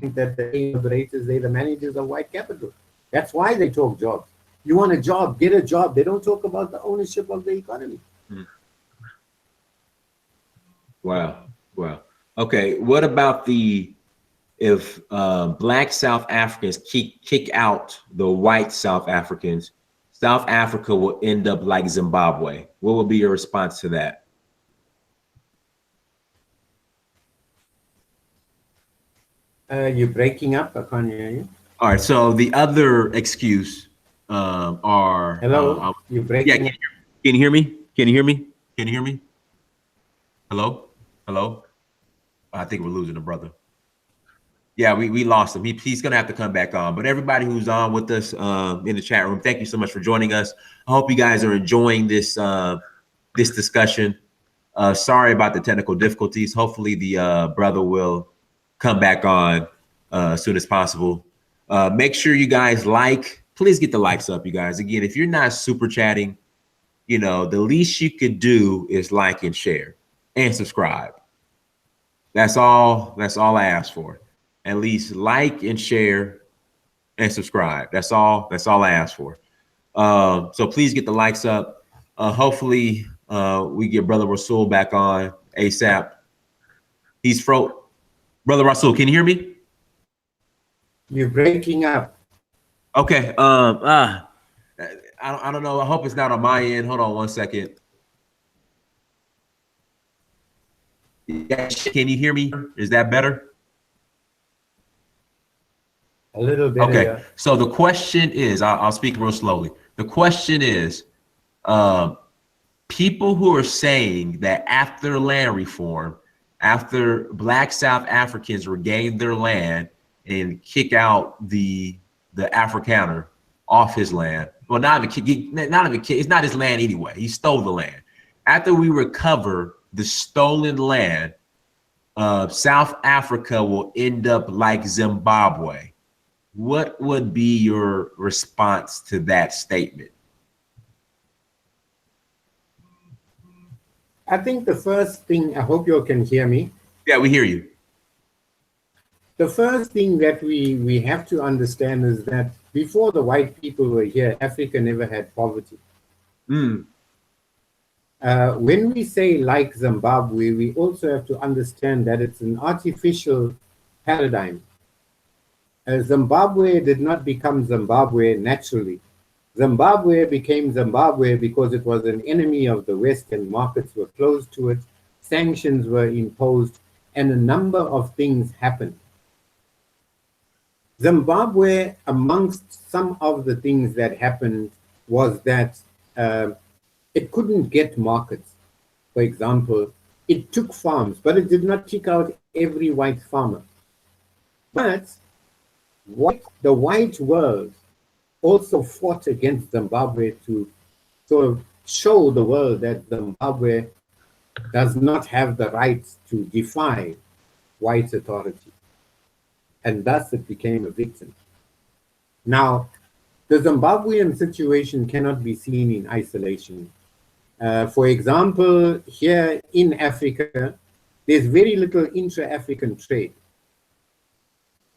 that the operators, they're the managers of white capital. That's why they talk jobs. You want a job, get a job. They don't talk about the ownership of the economy. Wow. Wow. Okay. What about if Black South Africans kick out the white South Africans, South Africa will end up like Zimbabwe? What would be your response to that? You're breaking up. I can't hear you. All right. So the other excuse are hello. You're breaking. Yeah. Can you hear me? Can you hear me? Can you hear me? Hello. Hello. I think we're losing a brother. Yeah, we lost him. He's gonna have to come back on. But everybody who's on with us in the chat room, thank you so much for joining us. I hope you guys are enjoying this this discussion. Sorry about the technical difficulties. Hopefully the brother will come back on as soon as possible. Make sure you guys please get the likes up, you guys. Again, if you're not super chatting, you know, the least you could do is like and share and subscribe. That's all I ask for. At least like and share and subscribe. That's all I ask for. So please get the likes up. Hopefully we get Brother Rassool back on ASAP. He's Brother Rassool, can you hear me? You're breaking up. Okay. I don't know. I hope it's not on my end. Hold on one second. Can you hear me? Is that better? A little bit. Okay. Yeah. So the question is, I'll speak real slowly. The question is, people who are saying that after land reform, after Black South Africans regain their land and kick out the Afrikaner off his land. Well, it's not his land anyway. He stole the land. After we recover the stolen land, South Africa will end up like Zimbabwe. What would be your response to that statement? I think the first thing, I hope you all can hear me. Yeah, we hear you. The first thing that we have to understand is that before the white people were here, Africa never had poverty. When we say like Zimbabwe, we also have to understand that it's an artificial paradigm. Zimbabwe did not become Zimbabwe naturally. Zimbabwe became Zimbabwe because it was an enemy of the West and markets were closed to it, sanctions were imposed, and a number of things happened. Zimbabwe, amongst some of the things that happened, was that it couldn't get markets. For example, it took farms, but it did not kick out every white farmer. But the white world also fought against Zimbabwe to sort of show the world that Zimbabwe does not have the right to defy white authority. And thus it became a victim. Now, the Zimbabwean situation cannot be seen in isolation. For example, here in Africa, there's very little intra-African trade.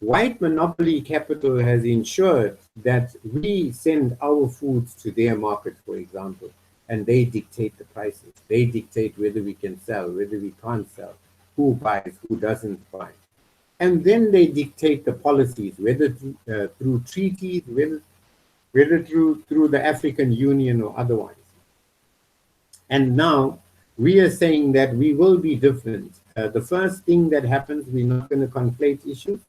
white monopoly capital has ensured that we send our foods to their market, for example, and they dictate the prices. They dictate whether we can sell, whether we can't sell, who buys, who doesn't buy. And then they dictate the policies, whether through treaties, whether through the African Union or otherwise. And now we are saying that we will be different. The first thing that happens, we're not going to conflate issues.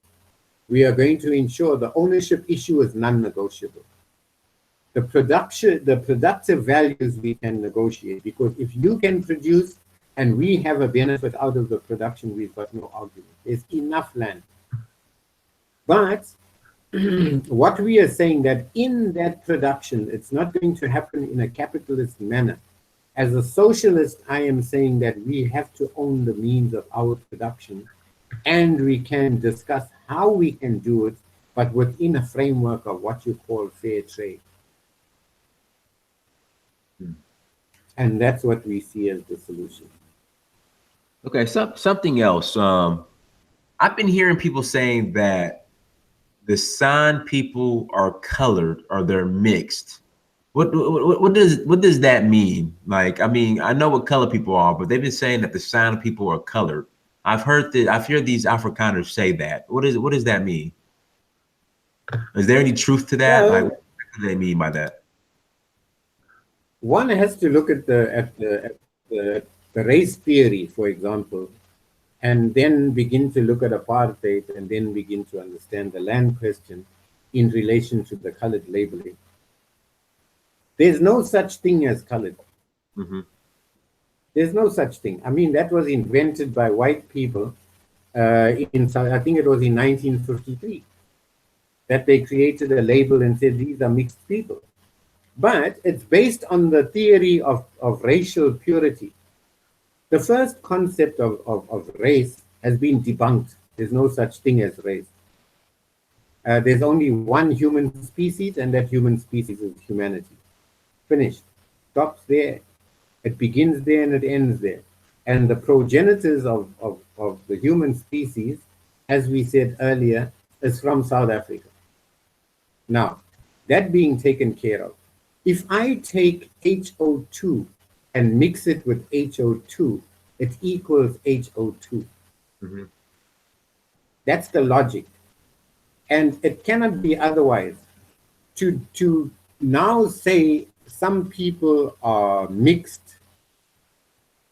We are going to ensure the ownership issue is non-negotiable. The productive values we can negotiate, because if you can produce and we have a benefit out of the production, we've got no argument. There's enough land. But what we are saying that in that production, it's not going to happen in a capitalist manner. As a socialist, I am saying that we have to own the means of our production, and we can discuss how we can do it, but within a framework of what you call fair trade. And that's what we see as the solution. Okay, something else. I've been hearing people saying that the San people are colored or they're mixed. What does that mean? Like, I mean, I know what color people are, but they've been saying that the San people are colored. I've heard these Afrikaners say that. What does that mean? Is there any truth to that? Well, like, what do they mean by that? One has to look at the race theory, for example, and then begin to look at apartheid, and then begin to understand the land question in relation to the colored labeling. There's no such thing as colored. Mm-hmm. There's no such thing. I mean, that was invented by white people I think it was in 1953, that they created a label and said, these are mixed people. But it's based on the theory of racial purity. The first concept of race has been debunked. There's no such thing as race. There's only one human species, and that human species is humanity. Finished. Stops there. It begins there and it ends there. And the progenitors of the human species, as we said earlier, is from South Africa. Now, that being taken care of, if I take HO2 and mix it with HO2, it equals HO2. Mm-hmm. That's the logic. And it cannot be otherwise. To now say some people are mixed,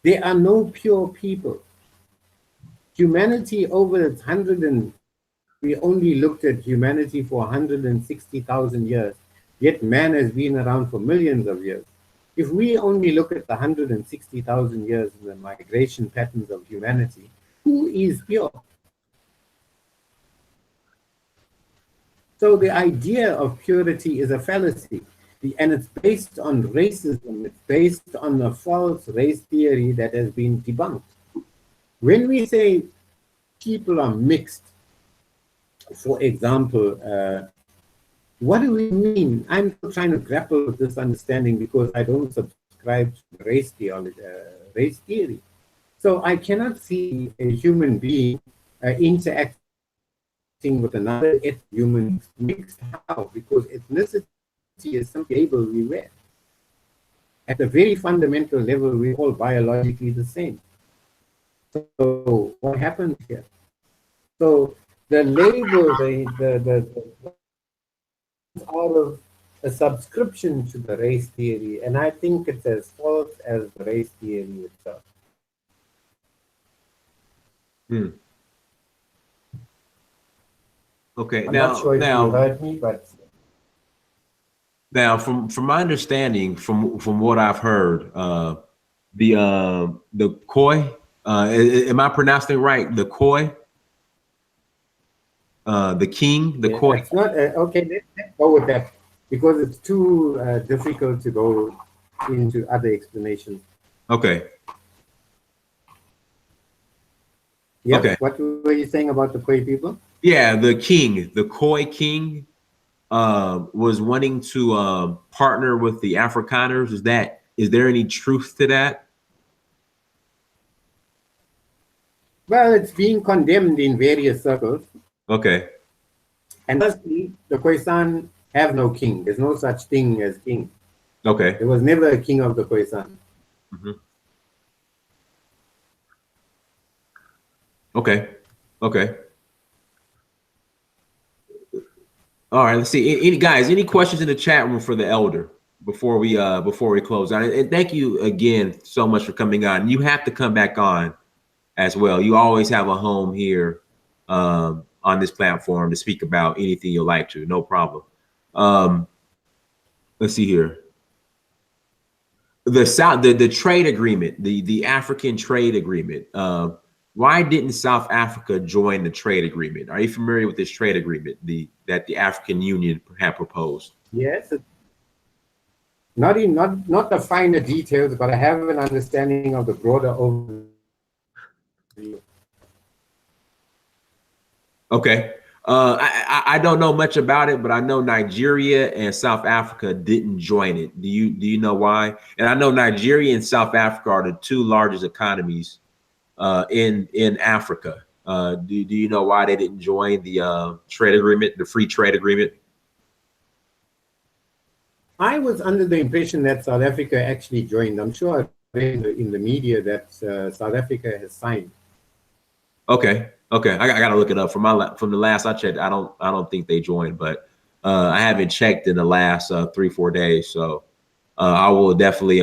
there are no pure people. Humanity over its we only looked at humanity for 160,000 years, yet man has been around for millions of years. If we only look at the 160,000 years in the migration patterns of humanity, who is pure? So the idea of purity is a fallacy, and it's based on racism. It's based on a false race theory that has been debunked. When we say people are mixed, for example, what do we mean? I'm trying to grapple with this understanding because I don't subscribe to race theory. So I cannot see a human being interacting with another human mixed. How? Because ethnicity is some label we wear. At the very fundamental level, we're all biologically the same. So what happens here? So the label, the out of a subscription to the race theory, and I think it's as false as the race theory itself. Okay, I'm not sure if you heard me, but now from my understanding, from what I've heard, the Khoi, am I pronouncing it right? The Khoi, the king, the Khoi. It's not okay. Let's go with that because it's too difficult to go into other explanations. Okay. Yeah. Okay. What were you saying about the Khoi people? Yeah, the king, the Khoi king, was wanting to partner with the Afrikaners. Is there any truth to that? Well, it's being condemned in various circles. Okay. And firstly, the Khoisan have no king. There's no such thing as king. Okay. There was never a king of the Khoisan. Mm-hmm. Okay. Okay. All right. Let's see. Any guys? Any questions in the chat room for the elder before we close out? And thank you again so much for coming on. You have to come back on as well. You always have a home here on this platform to speak about anything you like to. No problem. Let's see here. The trade agreement, the African trade agreement. Why didn't South Africa join the trade agreement? Are you familiar with this trade agreement that the African Union had proposed? Yes, not the finer details, but I have an understanding of the broader overview. Okay. I don't know much about it, but I know Nigeria and South Africa didn't join it. Do you know why? And I know Nigeria and South Africa are the two largest economies in Africa. Do you know why they didn't join the trade agreement, the free trade agreement? I was under the impression that South Africa actually joined. I'm sure I read in the media that South Africa has signed. Okay. Okay, I got to look it up. From the last I checked, I don't think they joined, but I haven't checked in the last 3-4 days. So I will definitely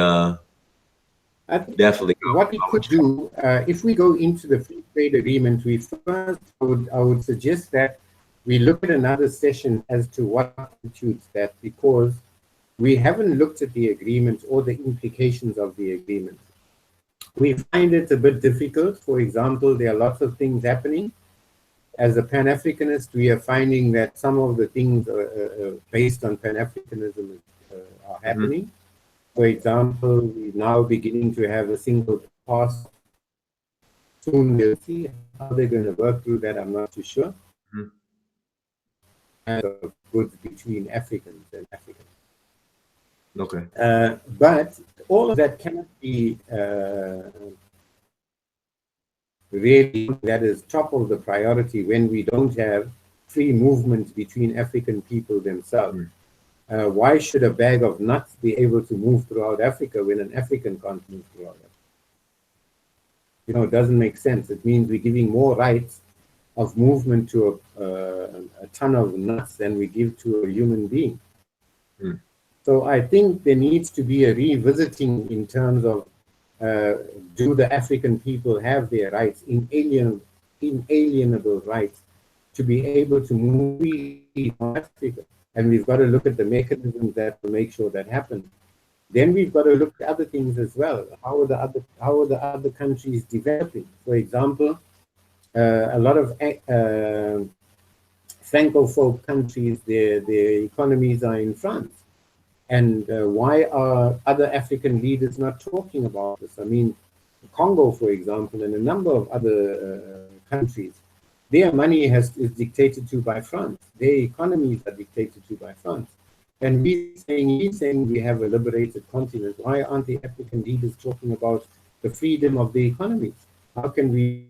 definitely. What we could do if we go into the free trade agreement, I would suggest that we look at another session as to what constitutes that, because we haven't looked at the agreement or the implications of the agreement. We find it a bit difficult. For example, there are lots of things happening. As a Pan-Africanist, we are finding that some of the things based on Pan-Africanism are happening. Mm-hmm. For example, we're now beginning to have a single pass. Soon we'll see how they're going to work through that. I'm not too sure. Mm-hmm. And goods between Africans and Africans. Okay. But all of that cannot be really that is top of the priority when we don't have free movement between African people themselves. Why should a bag of nuts be able to move throughout Africa when an African can't move throughout Africa? You know, it doesn't make sense. It means we're giving more rights of movement to a ton of nuts than we give to a human being. So I think there needs to be a revisiting in terms of do the African people have their rights, inalienable rights, to be able to move in Africa? And we've got to look at the mechanisms that will make sure that happens. Then we've got to look at other things as well. How are the other countries developing? For example, a lot of Francophone countries, their economies are in France. And why are other African leaders not talking about this? I mean, Congo, for example, and a number of other countries, their money is dictated to by France. Their economies are dictated to by France. And he's saying we have a liberated continent. Why aren't the African leaders talking about the freedom of the economies? How can we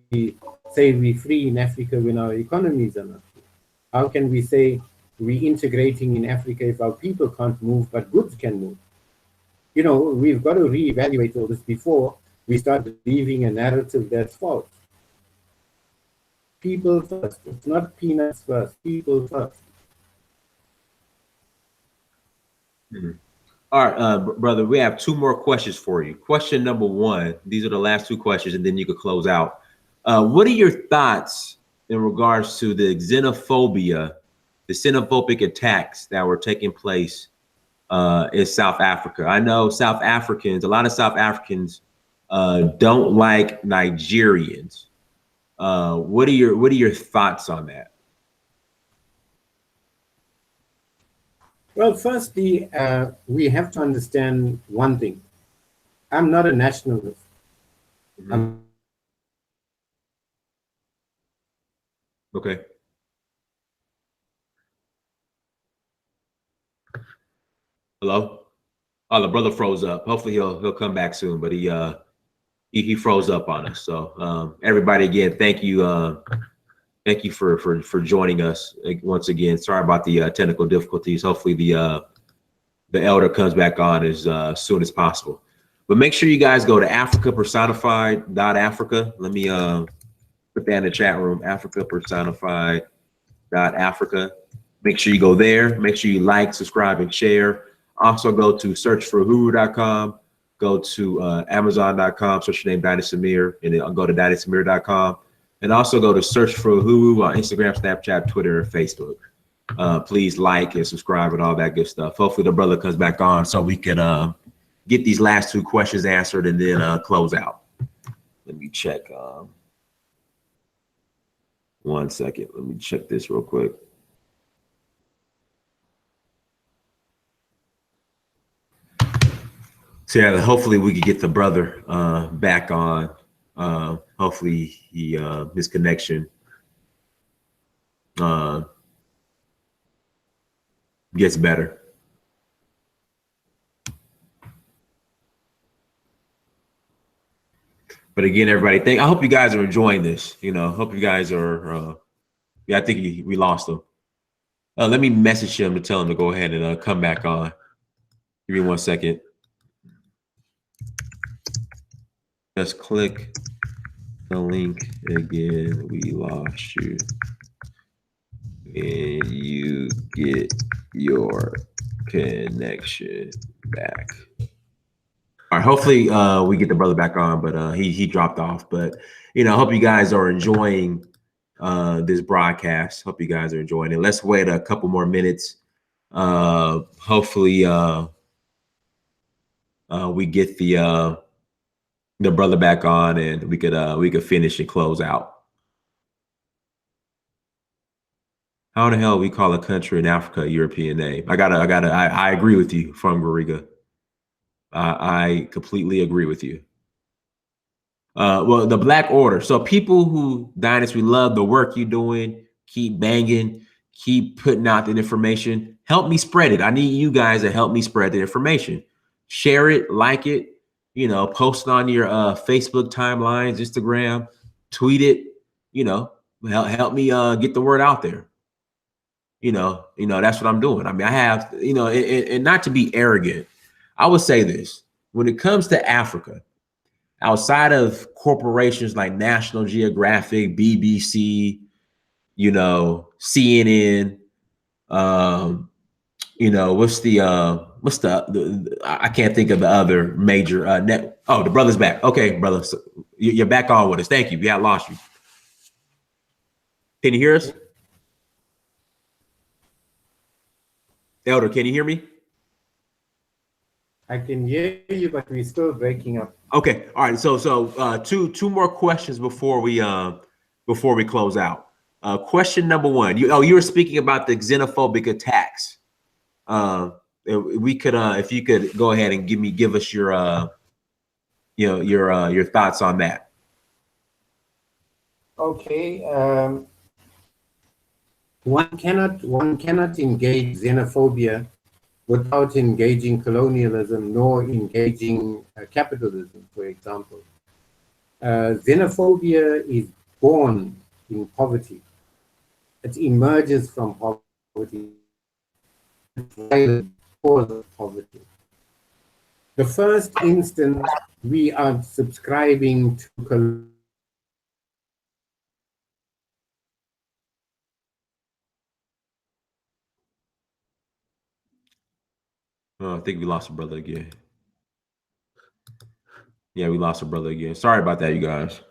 say we're free in Africa when our economies are not free? How can we say we're integrating in Africa if our people can't move, but goods can move? You know, we've got to reevaluate all this before we start believing a narrative that's false. People first. It's not peanuts first. People first. Mm-hmm. All right, brother, we have 2 more questions for you. Question number 1, these are the last 2 questions, and then you could close out. What are your thoughts in regards to the xenophobic attacks that were taking place in South Africa? I know a lot of South Africans don't like Nigerians. What are your thoughts on that? Well, firstly, we have to understand one thing. I'm not a nationalist. Mm-hmm. Okay. Hello? Oh, the brother froze up. Hopefully he'll come back soon, but he froze up on us. So everybody, again, thank you Thank you for joining us once again. Sorry about the technical difficulties. Hopefully the elder comes back on as soon as possible. But make sure you guys go to africapersonified.africa. Let me put that in the chat room, africapersonified.africa. Make sure you go there. Make sure you like, subscribe, and share. Also go to searchforhuru.com. Go to amazon.com, search your name, Daddy Samir, and then I'll go to daddysamir.com. And also go to search for Huru on Instagram, Snapchat, Twitter, and Facebook. Please like and subscribe and all that good stuff. Hopefully the brother comes back on so we can get these last two questions answered and then close out. Let me check. One second. Let me check this real quick. So yeah, hopefully we could get the brother back on. Hopefully his connection gets better. But again, everybody, I hope you guys are enjoying this. Hope you guys are. Yeah, I think we lost him. Let me message him to tell him to go ahead and come back on. Give me 1 second. Just click the link again. We lost you. And you get your connection back. All right, hopefully we get the brother back on, but he dropped off. But I hope you guys are enjoying this broadcast. Hope you guys are enjoying it. Let's wait a couple more minutes. Hopefully we get the brother back on, and we could finish and close out. How in the hell we call a country in Africa a European name? I agree with you, from Gariga. I completely agree with you. Well, the Black Order. So people who, Dynasty, we love the work you're doing. Keep banging. Keep putting out the information. Help me spread it. I need you guys to help me spread the information. Share it, like it, post it on your Facebook timelines, Instagram, tweet it, help me get the word out there. That's what I'm doing. I mean, I have, and not to be arrogant, I would say this: when it comes to Africa, outside of corporations like National Geographic, BBC, CNN, what's the I can't think of the other major net. Oh, the brother's back. Okay, brother, so you're back on with us. Thank you. Yeah, I lost you. Can you hear us? Elder, can you hear me? I can hear you, but we're still breaking up. Okay, all right. So two more questions before we close out. Question number one. You were speaking about the xenophobic attacks. We could if you could go ahead and give us your your thoughts on that. Okay. One cannot engage xenophobia without engaging colonialism nor engaging capitalism, for example. Xenophobia is born in poverty. It emerges from poverty. It's violent because of poverty. The first instance, we are subscribing to Oh, I think we lost a brother again. Yeah, we lost a brother again. Sorry about that, you guys.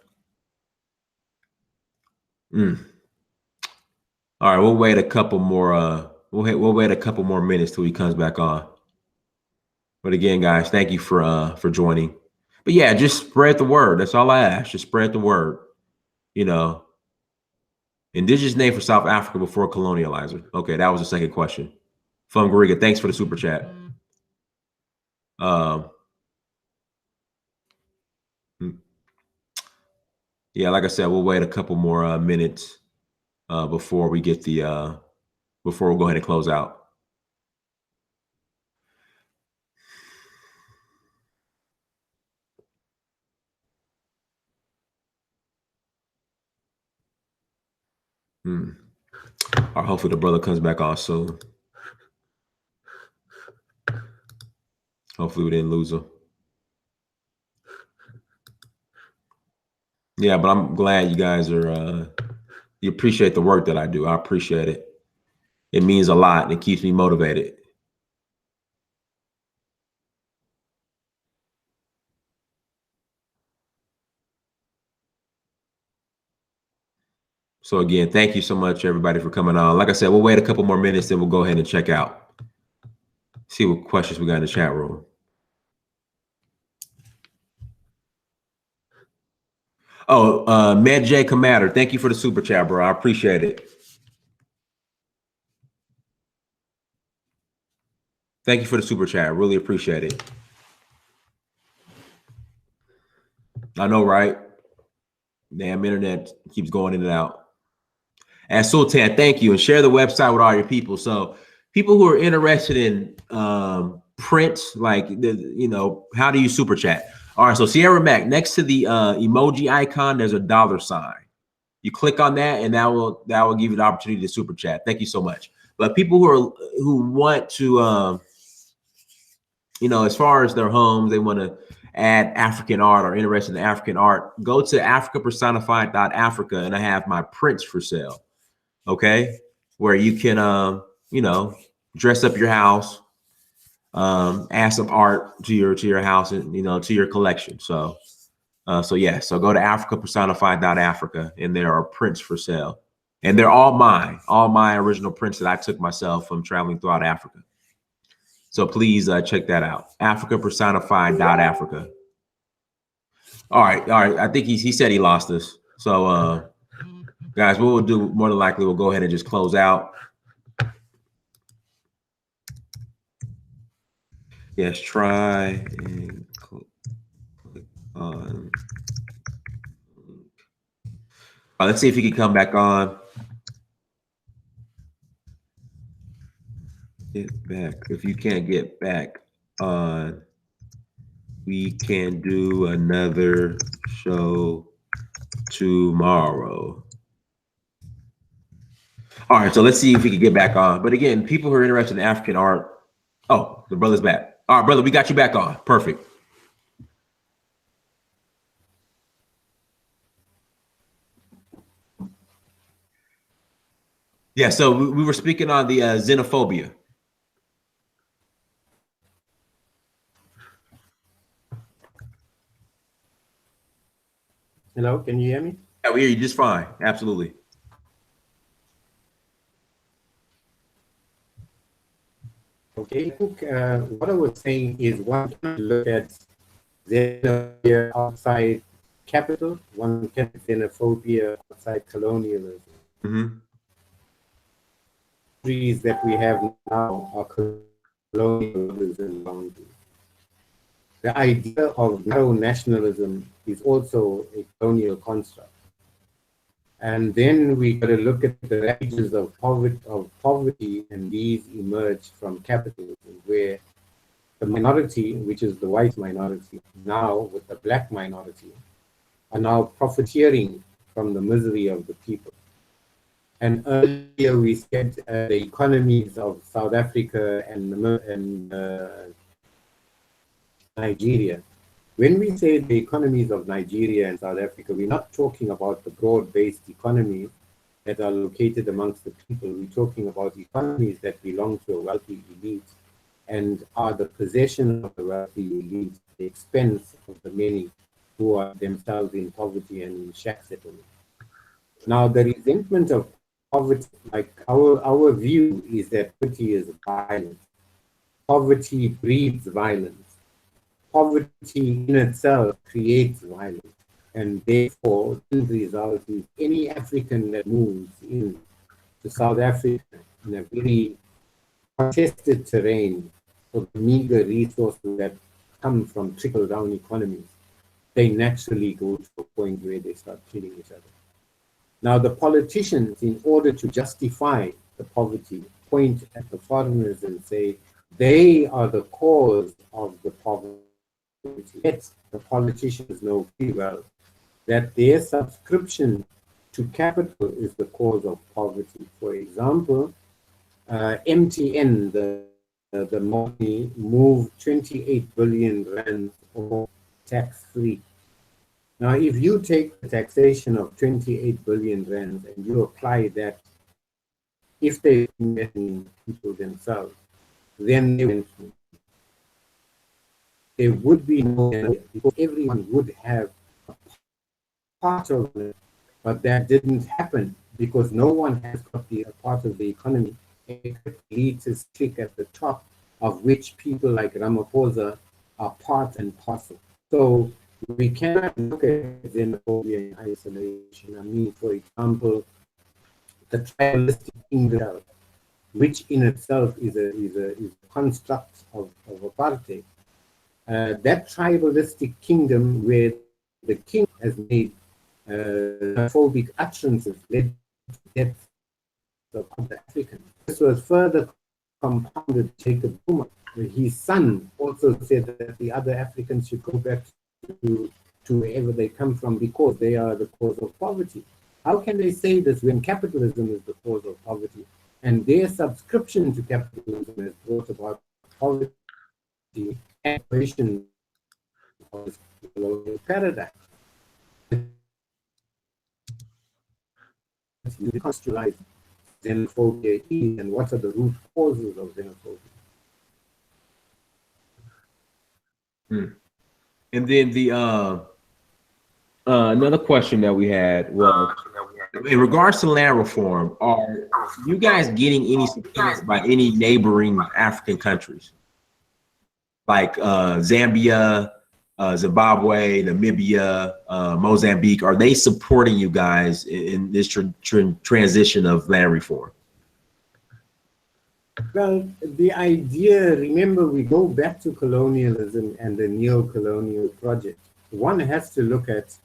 All right, we'll wait a couple more. We'll wait a couple more minutes till he comes back on. But again, guys, thank you for joining. But yeah, just spread the word. That's all I ask. Just spread the word. Indigenous name for South Africa before colonializer. Okay, that was the second question. From Gariga, thanks for the super chat. Yeah, like I said, we'll wait a couple more minutes before we get the before we'll go ahead and close out. Or hopefully the brother comes back on soon. Hopefully we didn't lose him. Yeah, but I'm glad you guys are, you appreciate the work that I do. I appreciate it. It means a lot and it keeps me motivated. So again, thank you so much, everybody, for coming on. Like I said, we'll wait a couple more minutes, then we'll go ahead and check out. See what questions we got in the chat room. Oh, Med J Commander, thank you for the super chat, bro. I appreciate it. Thank you for the super chat. I really appreciate it. I know, right? Damn, internet keeps going in and out. And Sultan, thank you. And share the website with all your people. So people who are interested in print, like, how do you super chat? All right, so Sierra Mac, next to the emoji icon, there's a $sign. You click on that, and that will give you the opportunity to super chat. Thank you so much. But people who want to, as far as their homes, they want to add African art or interested in African art, go to africapersonified.africa, and I have my prints for sale. Okay, where you can, dress up your house, add some art to your house and to your collection. So go to africapersonified.africa, and there are prints for sale, and they're all my original prints that I took myself from traveling throughout Africa. So please check that out, africapersonified.africa. All right. I think he said he lost us. So guys, what we'll do more than likely, we'll go ahead and just close out. Yes, try and click on. Let's see if he can come back on. Get back. If you can't get back on, we can do another show tomorrow. All right, so let's see if we can get back on. But again, people who are interested in African art. Oh, the brother's back. All right, brother, we got you back on. Perfect. Yeah, so we were speaking on the xenophobia. Hello, can you hear me? Yeah, we hear you just fine. Absolutely. Okay, I think what I was saying is one can look at xenophobia outside capital, one can xenophobia outside colonialism. Mm-hmm. Countries that we have now are colonialism boundaries. The idea of narrow nationalism is also a colonial construct. And then we got to look at the ravages of poverty, and these emerge from capitalism, where the minority, which is the white minority, now with the black minority, are now profiteering from the misery of the people. And earlier we said the economies of South Africa and Nigeria. When we say the economies of Nigeria and South Africa, we're not talking about the broad-based economies that are located amongst the people. We're talking about economies that belong to a wealthy elite and are the possession of the wealthy elite at the expense of the many who are themselves in poverty and in shack settlement. Now, the resentment of poverty, like our view is that poverty is violence. Poverty breeds violence. Poverty in itself creates violence, and therefore the result is any African that moves in to South Africa in a very contested terrain for the meager resources that come from trickle-down economies, they naturally go to a point where they start killing each other. Now, the politicians, in order to justify the poverty, point at the foreigners and say they are the cause of the poverty. Yet the politicians know pretty well that their subscription to capital is the cause of poverty. For example, MTN, the money moved 28 billion rand or tax-free. Now, if you take the taxation of 28 billion rand and you apply that, if they invest in people themselves, then there would be no area because everyone would have a part of it, but that didn't happen because no one has got the part of the economy except the elitist clique at the top, of which people like Ramaphosa are part and parcel. So we cannot look at xenophobia in isolation. I mean, for example, the tribalistic kingdom, which in itself is a construct of apartheid. That tribalistic kingdom where the king has made phobic utterances led to deaths of other Africans. This was further compounded by Jacob Zuma. His son also said that the other Africans should go back to wherever they come from because they are the cause of poverty. How can they say this when capitalism is the cause of poverty? And their subscription to capitalism has brought about poverty and creation of this colonial paradigm. You deconstruct xenophobia is and what are the root causes of xenophobia. And then the another question that we had was, in regards to land reform, are you guys getting any support by any neighboring African countries like Zambia, Zimbabwe, Namibia, Mozambique? Are they supporting you guys in this transition of land reform? Well, the idea, remember, we go back to colonialism and the neo-colonial project. One has to look at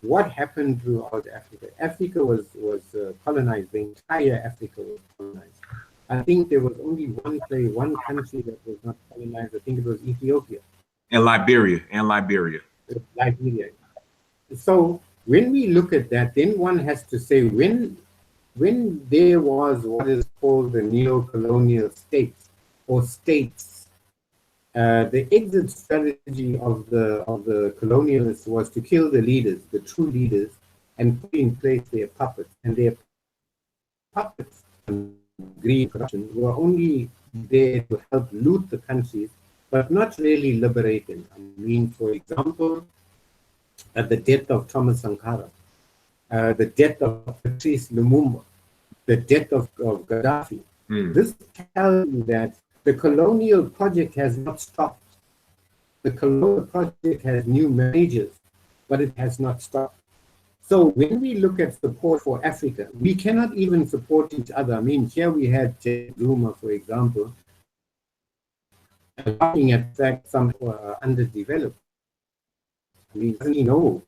what happened throughout Africa. Africa was colonized. The entire Africa was colonized. I think there was only one country that was not colonized. I think it was Ethiopia. And Liberia. Liberia. So when we look at that, then one has to say when there was what is called the neo-colonial states or states, the exit strategy of the colonialists was to kill the leaders, the true leaders, and put in place their puppets. And their puppets, greed, corruption, were only there to help loot the countries, but not really liberate them. I mean, for example, at the death of Thomas Sankara, the death of Patrice Lumumba, the death of Gaddafi. This tells you that the colonial project has not stopped. The colonial project has new managers, but it has not stopped. So when we look at support for Africa, we cannot even support each other. I mean, here we had Zuma, for example, looking at that some underdeveloped. I mean, doesn't he know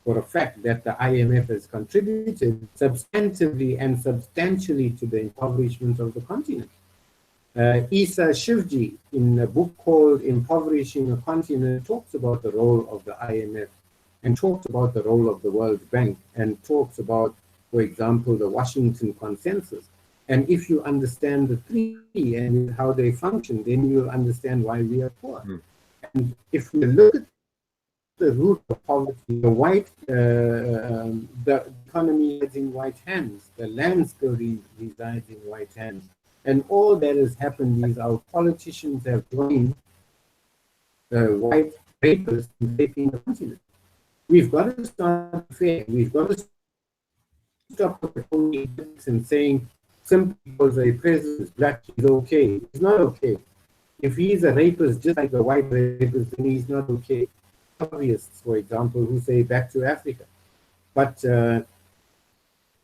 for a fact that the IMF has contributed substantively and substantially to the impoverishment of the continent? Isa Shivji, in a book called Impoverishing a Continent, talks about the role of the IMF and talks about the role of the World Bank and talks about, for example, the Washington Consensus. And if you understand the three and how they function, then you'll understand why we are poor. And if we look at the root of poverty, the economy is in white hands, the land still resides in white hands. And all that has happened is our politicians have joined white rapists in raping the continent. We've got to start fair. We've got to stop and saying simply because a president is black, he's okay. He's not okay. If he's a rapist, just like a white rapist, then he's not okay. Lobbyists, for example, who say back to Africa. But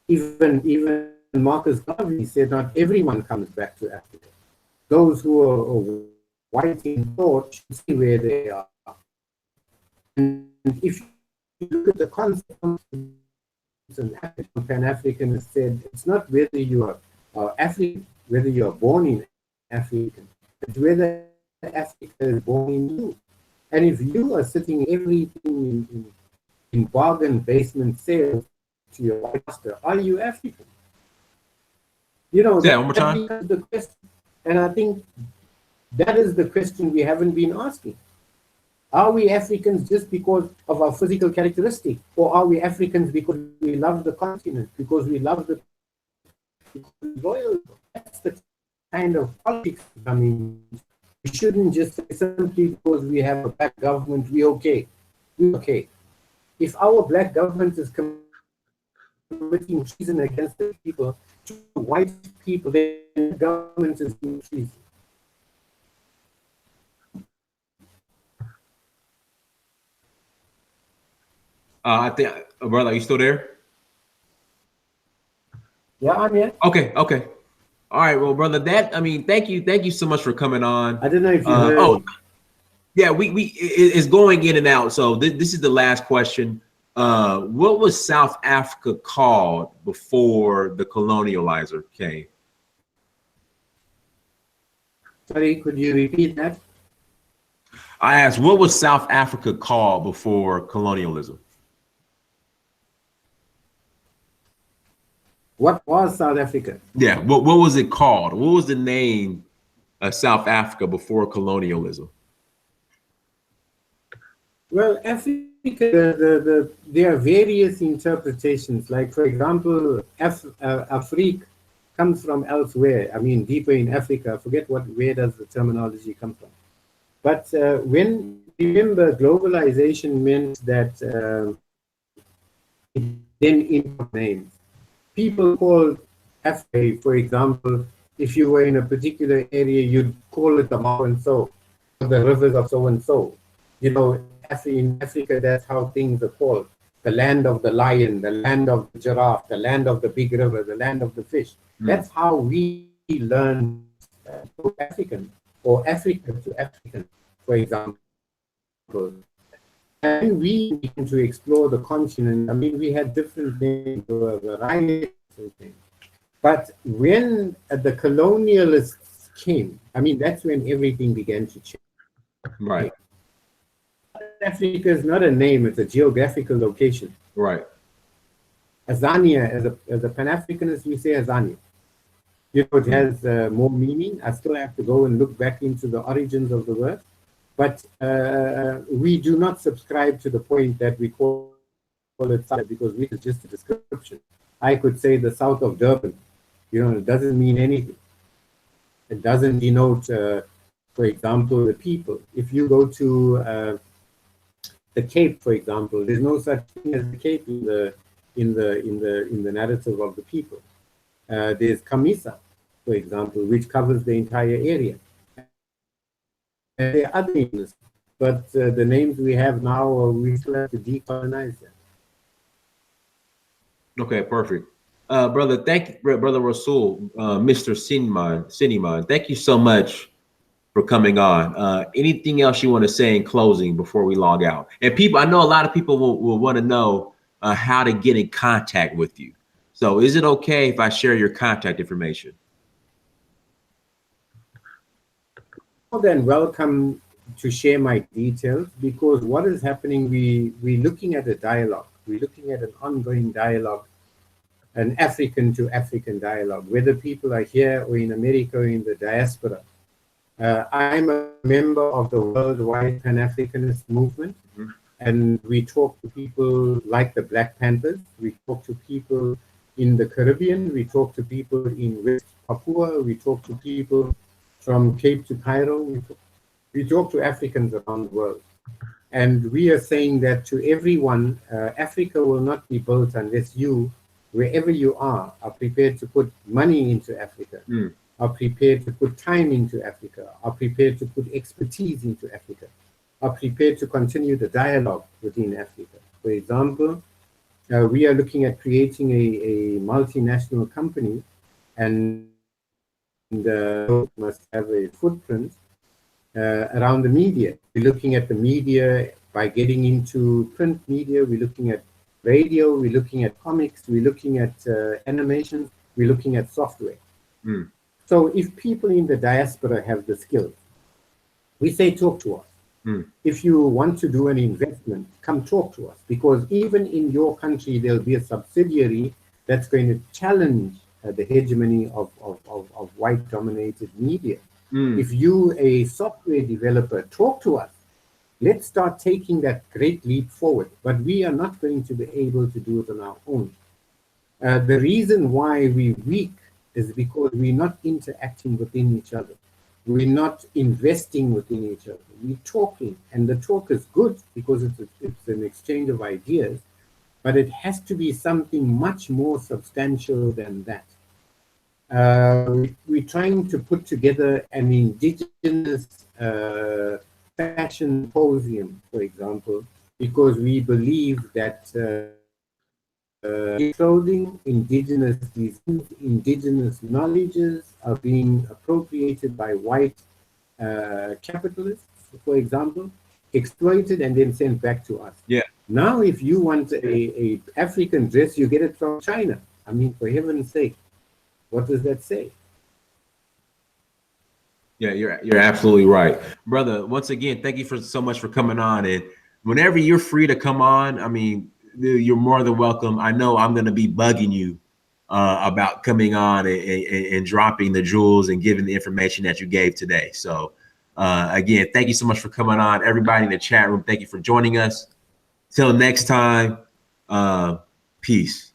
even Marcus Garvey said not everyone comes back to Africa. Those who are white in thought should see where they are. And if you look at the concept of Pan-Africanists said, it's not whether you are African, whether you are born in African, but whether Africa is born in you. And if you are sitting everything in bargain basement sales to your white master, are you African? You know, Yeah, one more time. becomes the question. And I think that is the question we haven't been asking. Are we Africans just because of our physical characteristics? Or are we Africans because we love the continent, because we love the loyal? That's the kind of politics. I mean, we shouldn't just say simply because we have a black government, we're okay. We're okay. If our black government is committing treason against the people, to white people, then the government is doing treason. I think, brother, are you still there? Yeah, I'm here. Okay, okay. All right, well, brother, thank you so much for coming on. I don't know if you heard. Oh, yeah, it's going in and out. So this is the last question. What was South Africa called before the colonializer came? Sorry, could you repeat that? I asked, what was South Africa called before colonialism? What was South Africa? Yeah, what was it called? What was the name of South Africa before colonialism? Well, Africa, there are various interpretations. Like, for example, Afrique comes from elsewhere. I mean, deeper in Africa. I forget where does the terminology come from. But when, remember, globalization meant that then import names. People call Africa, for example, if you were in a particular area, you'd call it the mountain so, the rivers of so and so. You know, in Africa, that's how things are called. The land of the lion, the land of the giraffe, the land of the big river, the land of the fish. That's how we learn African, or Africa to African, for example. And we began to explore the continent. I mean, we had different names, varieties of things. But when the colonialists came, I mean, that's when everything began to change. Right. Africa is not a name, it's a geographical location. Right. Azania, as a Pan-Africanist, we say Azania. You know, it has more meaning. I still have to go and look back into the origins of the word. But we do not subscribe to the point that we call it South, because we is just a description. I could say the south of Durban. You know, it doesn't mean anything. It doesn't denote, for example, the people. If you go to the Cape, for example, there's no such thing as the Cape in the narrative of the people. There's Kamisa, for example, which covers the entire area. And there are other names, but the names we have now, we still have to decolonize them. Okay, perfect. Brother, thank you, Brother Rassool, Mr. Snyman, thank you so much for coming on. Anything else you want to say in closing before we log out? And people, I know a lot of people will want to know how to get in contact with you. So is it okay if I share your contact information? More than welcome to share my details, because what is happening, we're looking at a dialogue. We're looking at an ongoing dialogue, an African to African dialogue, whether people are here or in America or in the diaspora. I'm a member of the worldwide Pan-Africanist movement, and we talk to people like the Black Panthers. We talk to people in the Caribbean. We talk to people in West Papua. We talk to people from Cape to Cairo. We talk to Africans around the world. And we are saying that to everyone, Africa will not be built unless you, wherever you are prepared to put money into Africa, are prepared to put time into Africa, are prepared to put expertise into Africa, are prepared to continue the dialogue within Africa. For example, we are looking at creating a multinational company, and must have a footprint around the media. We're looking at the media by getting into print media. We're looking at radio. We're looking at comics. We're looking at animation. We're looking at software. So if people in the diaspora have the skills, we say talk to us. If you want to do an investment, come talk to us, because even in your country, there'll be a subsidiary that's going to challenge the hegemony of white-dominated media. If you, a software developer, talk to us, let's start taking that great leap forward. But we are not going to be able to do it on our own. The reason why we're weak is because we're not interacting within each other. We're not investing within each other. We're talking, and the talk is good because it's an exchange of ideas, but it has to be something much more substantial than that. We're trying to put together an indigenous fashion symposium, for example, because we believe that clothing, indigenous designs, indigenous knowledges are being appropriated by white capitalists, for example, exploited and then sent back to us. Yeah. Now, if you want a African dress, you get it from China. I mean, for heaven's sake, what does that say? Yeah, you're absolutely right, brother. Once again, thank you for so much for coming on. And whenever you're free to come on, I mean, you're more than welcome. I know I'm going to be bugging you about coming on and dropping the jewels and giving the information that you gave today. So again, thank you so much for coming on. Everybody in the chat room, thank you for joining us. Till next time, peace.